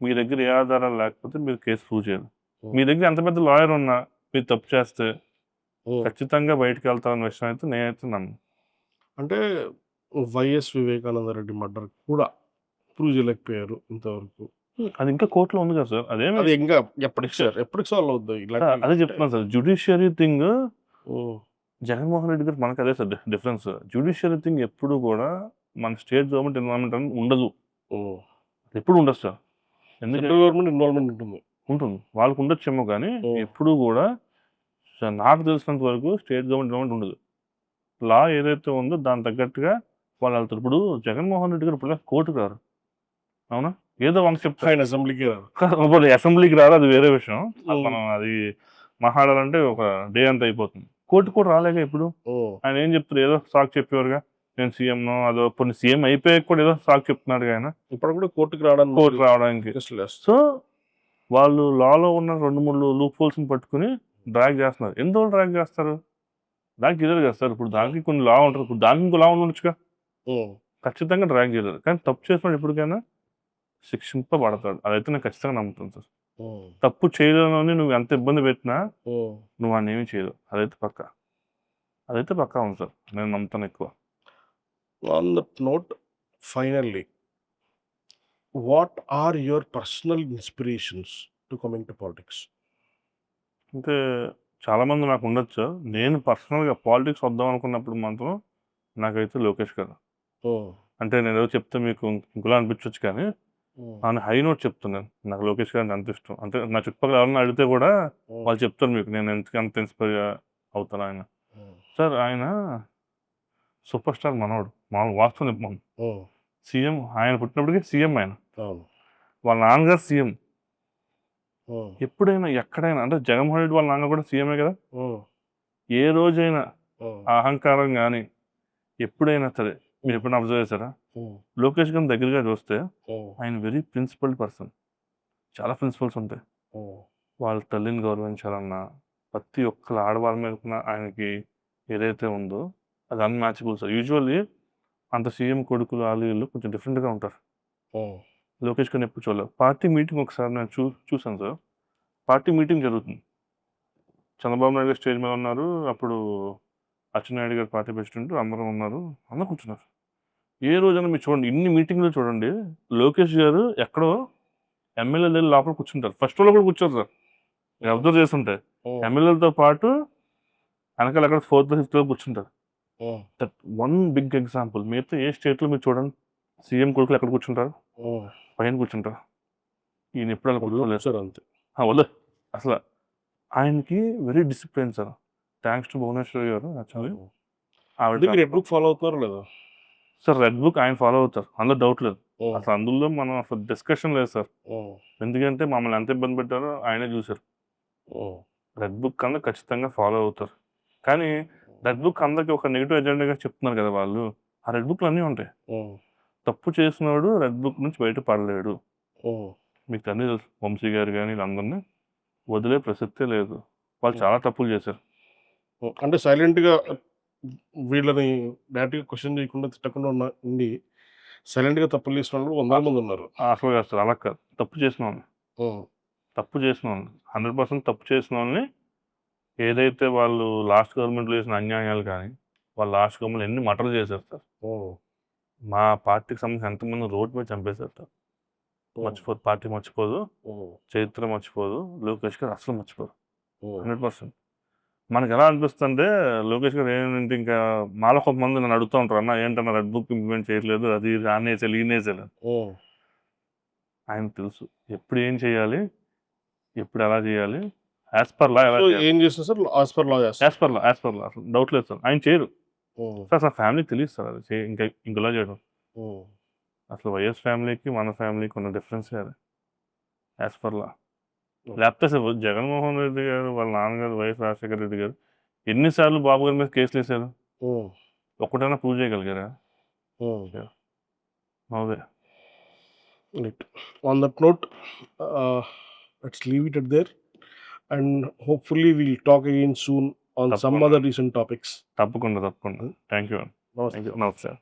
మీ దగ్గర ఏ ఆధారాలు లేకపోతే మీరు కేసు ప్రూవ్ చేయరు. మీ దగ్గర ఎంత పెద్ద లాయర్ ఉన్నా మీరు తప్పు చేస్తే ఖచ్చితంగా బయటికెళ్తారన్న విషయం అయితే నేనైతే నమ్మను. అంటే వైఎస్ వివేకానంద రెడ్డి మర్డర్ కూడా ప్రూవ్ చేయలేకపోయారు ఇంతవరకు. అది ఇంకా కోర్ట్‌లో ఉంది కదా సార్. అదేమి అది ఇంకా ఎప్పటికి సార్? ఎప్పటికి సాల్వ్ అవుద్ది అదే ఇలాంటి? చెప్తున్నాను సార్. జ్యుడిషియరీ థింగ్ హ్మ్. జగన్మోహన్ రెడ్డి గారు మనకు అదే సార్ డిఫరెన్స్. జ్యుడిషియరీ థింగ్ ఎప్పుడు కూడా మన స్టేట్ గవర్నమెంట్ ఇన్వాల్వ్‌మెంట్ అనేది ఉండదు. హ్మ్. ఎప్పుడు ఉండదు సార్. ఎందుకంటే సెంట్రల్ గవర్నమెంట్ ఇన్వాల్వ్‌మెంట్ ఉంటుంది. ఉంటుంది. వాళ్ళకి ఉండొచ్చేమో కానీ హ్మ్. ఎప్పుడూ కూడా నాకు తెలిసినంత వరకు స్టేట్ గవర్నమెంట్ ఇన్వాల్వ్‌మెంట్ ఉండదు. లా ఏదైతే ఉందో దానికి తగ్గట్టుగా వాళ్ళు వెళ్తారు. ఇప్పుడు జగన్మోహన్ రెడ్డి గారు ఇప్పుడు కోర్టుకు రారు. అవునా? ఏదో వంక చెప్తారు. ఆయన అసెంబ్లీకి రారు. పోనీ అసెంబ్లీకి రారు, అది వేరే విషయం. అది హ్మ్. మనం అది మాట్లాడాలంటే ఒక డే అంతా అయిపోతుంది. కోర్టుకు కూడా రాలేగా ఎప్పుడు. హ్మ్. ఆయన ఏం చెప్తారు? ఏదో సాకు చెప్పేవారుగా. నేను సీఎంనో అదో పోనీ సీఎం అయిపోయాక కూడా ఏదో సాకు చెప్తున్నాడుగా ఆయన. ఇప్పుడు కూడా కోర్టుకి రావడానికి కోర్టుకు రావడానికి. కేసులు వేస్తారు. సో, వాళ్ళు లాలో ఉన్న 2, 3 లూప్ హోల్స్‌ని పట్టుకొని డ్రాగ్ చేస్తున్నారు. ఎందువల్ల డ్రాగ్ చేస్తారు? దానికి కుదరదు కదా సార్. ఇప్పుడు దానికి కొన్ని లా ఉంటది. ఇప్పుడు దానికి ఇంకో లా ఉండొచ్చుగా. హ్మ్. ఖచ్చితంగా డ్రాగ్ చేయలేరు. కానీ తప్పు చేసినోడు ఎప్పటికైనా శిక్షింపబడతాడు. అదైతే నేను ఖచ్చితంగా నమ్ముతాను సార్. హ్మ్. తప్పు చేయలేనోడిని నువ్వు ఎంత ఇబ్బంది పెట్టినా హ్మ్. నువ్వు వాడినేమి చేయలేవు. అదైతే పక్కా. అదైతే పక్కా ఉంది సార్. నేను నమ్ముతాను ఎక్కువ. On that note finally what are your personal inspirations to coming to politics? అంటే చాలామంది నాకు ఉండొచ్చు. నేను పర్సనల్‌గా పాలిటిక్స్ వద్దాం అనుకున్నప్పుడు మాత్రం నాకైతే లోకేష్ గారు. హ్మ్. అంటే నేనేదో చెప్తే మీకు ఇంకోలా అనిపించొచ్చు కానీ హ్మ్. ఆన్ హై నోట్ చెప్తున్నాను. నాకు లోకేష్ గారు అంటే అంత ఇష్టం. అంటే నా చుట్టుపక్కల ఎవరైనా అడిగితే కూడా హ్మ్. వాళ్ళు చెప్తారు మీకు నేను ఎందుకు అంత ఇన్‌స్పైర్ అవుతాను ఆయన. హ్మ్. సార్ ఆయన సూపర్ స్టార్ మనోడు. మామూలు వాస్తవం చెప్పమను. హ్మ్. సీఎం ఆయన పుట్టినప్పటికి సీఎం ఆయన. అవును. వాళ్ళ నాన్నగారు సీఎం. హ్మ్. ఎప్పుడైనా ఎక్కడైనా అంటే జగన్మోహన్ రెడ్డి వాళ్ళ నాన్న కూడా సీఎమే కదా! హ్మ్. ఏ రోజైనా హ్మ్. ఆ అహంకారం గాని, ఎప్పుడైనా సరే మీరు హ్మ్. ఎప్పుడైనా అబ్జర్వ్ చేసారా? హ్మ్. లోకేష్ గారిని దగ్గరగా చూస్తే హ్మ్. ఆయన వెరీ ప్రిన్సిపల్డ్ పర్సన్. చాలా ప్రిన్సిపల్స్ ఉంటాయి. హ్మ్. వాళ్ళ తల్లిని గౌరవించాలన్నా, ప్రతి ఒక్కళ్ళ ఆడవాళ్ళ మీద ఉన్న ఆయనకి ఏదైతే ఉందో అది అన్‌మ్యాచబుల్ సార్. యూజువల్లీ అంత సీఎం కొడుకులు ఆళ్ళు ఈళ్ళు కొంచెం డిఫరెంట్‌గా ఉంటారు. హ్మ్. లోకేష్ గారిని ఎప్పుడు చూడలేదు. పార్టీ మీటింగ్ ఒకసారి నేను చూసాను సార్. పార్టీ మీటింగ్ జరుగుతుంది. చంద్రబాబు నాయుడు గారు స్టేజ్ మీద ఉన్నారు. అప్పుడు అచ్చెన్నాయుడు గారు పార్టీ ప్రెసిడెంట్ అందరూ ఉన్నారు. అందరూ కూర్చున్నారు. ఏ రోజైనా మీరు చూడండి ఇన్ని మీటింగ్‌లు చూడండి. లోకేష్ గారు ఎక్కడో ఎమ్మెల్యేలు ఎళ్లి లోపల కూర్చుంటారు. ఫస్ట్ రోలో కూడా కూర్చోరు సార్. మీరు అబ్జర్వ్ చేసుంటే. హ్మ్. ఎమ్మెల్యేలతో పాటు వెనకాల ఎక్కడ ఫోర్త్‌లో, ఫిఫ్త్‌లో కూర్చుంటారు. Hmm. That one big example. మిగతా ఏ స్టేట్‌లో మీరు చూడండి. సీఎం కొడుకులు ఎక్కడ కూర్చుంటారు? హ్మ్. పైన కూర్చుంటారు. ఈయన ఎప్పుడు అలా కూర్చోలేదు. కూర్చోరు అంతే. వదిలేయ్ అసల. ఆయనకి very discipline sir. Thanks to Bhuvaneswari garu actually. హ్మ్. ఆవిడ అంటే మీరు రెడ్ బుక్ ఫాలో అవుతున్నారో లేదో? సార్ రెడ్ బుక్ ఆయన ఫాలో అవుతారు. అందులో డౌట్ లేదు. హ్మ్. అసలు అందులో మనం అసలు డిస్కషన్ లేదు సార్. హ్మ్. ఎందుకంటే మమ్మల్ని ఎంత ఇబ్బంది పెట్టారో ఆయనే చూసారు. హ్మ్. రెడ్ బుక్ అందరూ ఖచ్చితంగా ఫాలో అవుతారు. కానీ రెడ్ బుక్ అందరికి ఒక నెగెటివ్ ఎజెండాగా చెప్తున్నారు కదా వాళ్ళు. ఆ రెడ్ బుక్‌లో అన్నీ ఉంటాయి. హ్మ్. తప్పు చేసినోడు రెడ్ బుక్ నుంచి బయట పడలేడు. హ్మ్. మీకు అన్నీ తెలుసు. వంశీ గారు గాని వీళ్ళందరిని వదిలే ప్రసక్తే లేదు. వాళ్ళు హ్మ్. చాలా తప్పులు చేశారు. హ్మ్. అంటే సైలెంట్‌గా వీళ్ళని డైరెక్ట్‌గా క్వెషన్ చేయకుండా, తిట్టకుండా ఉండి సైలెంట్‌గా తప్పులు చేసినోళ్ళు వందల మంది ఉన్నారు. అసలు అసలు అలా కాదు. తప్పు చేసినోళ్ళని, హ్మ్. తప్పు చేసినోళ్ళని 100% తప్పు చేసినోళ్ళని ఏదైతే వాళ్ళు లాస్ట్ గవర్నమెంట్‌లో చేసిన అన్యాయాలు కానీ, వాళ్ళు లాస్ట్ గవర్నమెంట్‌లో ఎన్ని మర్డర్‌లు చేశారు సార్. హ్మ్. మా పార్టీకి సంబంధించిన ఎంతమందిని రోడ్డు మీద చంపేశారు సార్. హ్మ్. మర్చిపోదు. పార్టీ మర్చిపోదు. హ్మ్. చరిత్ర మర్చిపోదు. లోకేష్ గారు అస్సలు మర్చిపోరు. హ్మ్. 100%. మనకెలా అనిపిస్తుందంటే లోకేష్ గారు ఏంటంటే ఇంకా మాలో కొంతమంది నన్ను అడుగుతూ ఉంటారు. అన్న ఏంటన్నా రెడ్ బుక్ ఇంప్లిమెంట్ చేయట్లేదు. అది ఇది ఆనేసాలి, ఈనేసాలి అని. హ్మ్. ఆయనకు తెలుసు. ఎప్పుడు ఏం చేయాలి? ఎప్పుడు ఎలా చేయాలి? యాస్ పర్ లా ఎలా సో, చేయాలి? ఏం చేస్తారు సార్? యాస్ పర్ లా చేస్తారు. యాస్ పర్ లా అసలు డౌట్ లేదు సార్. ఆయన చేయరు. హ్మ్. సార్ అసలు ఫ్యామిలీకి తెలీదు సార్ అది. ఇంకా ఇంకోలా చేయడం. హ్మ్. అసలు వైఎస్ ఫ్యామిలీకి, మన ఫ్యామిలీకి ఉన్న డిఫరెన్సే అది. As per law. ఓకే. లేకపోతే అసలు జగన్మోహన్ రెడ్డి గారు, వాళ్ళ నాన్నగారు వైఎస్ రాజశేఖర రెడ్డి గారు ఎన్ని సార్లు బాబు గారి మీద కేసులేసారు? హ్మ్. ఒక్కటైనా ప్రూవ్ చేయగలిగారా? Hmm. No way. Right. On that note let's leave it at there and hopefully will talk again soon on some తప్పకుండా. Other recent topics. తప్పకుండా. Thank you. నమస్తే. నమస్తే.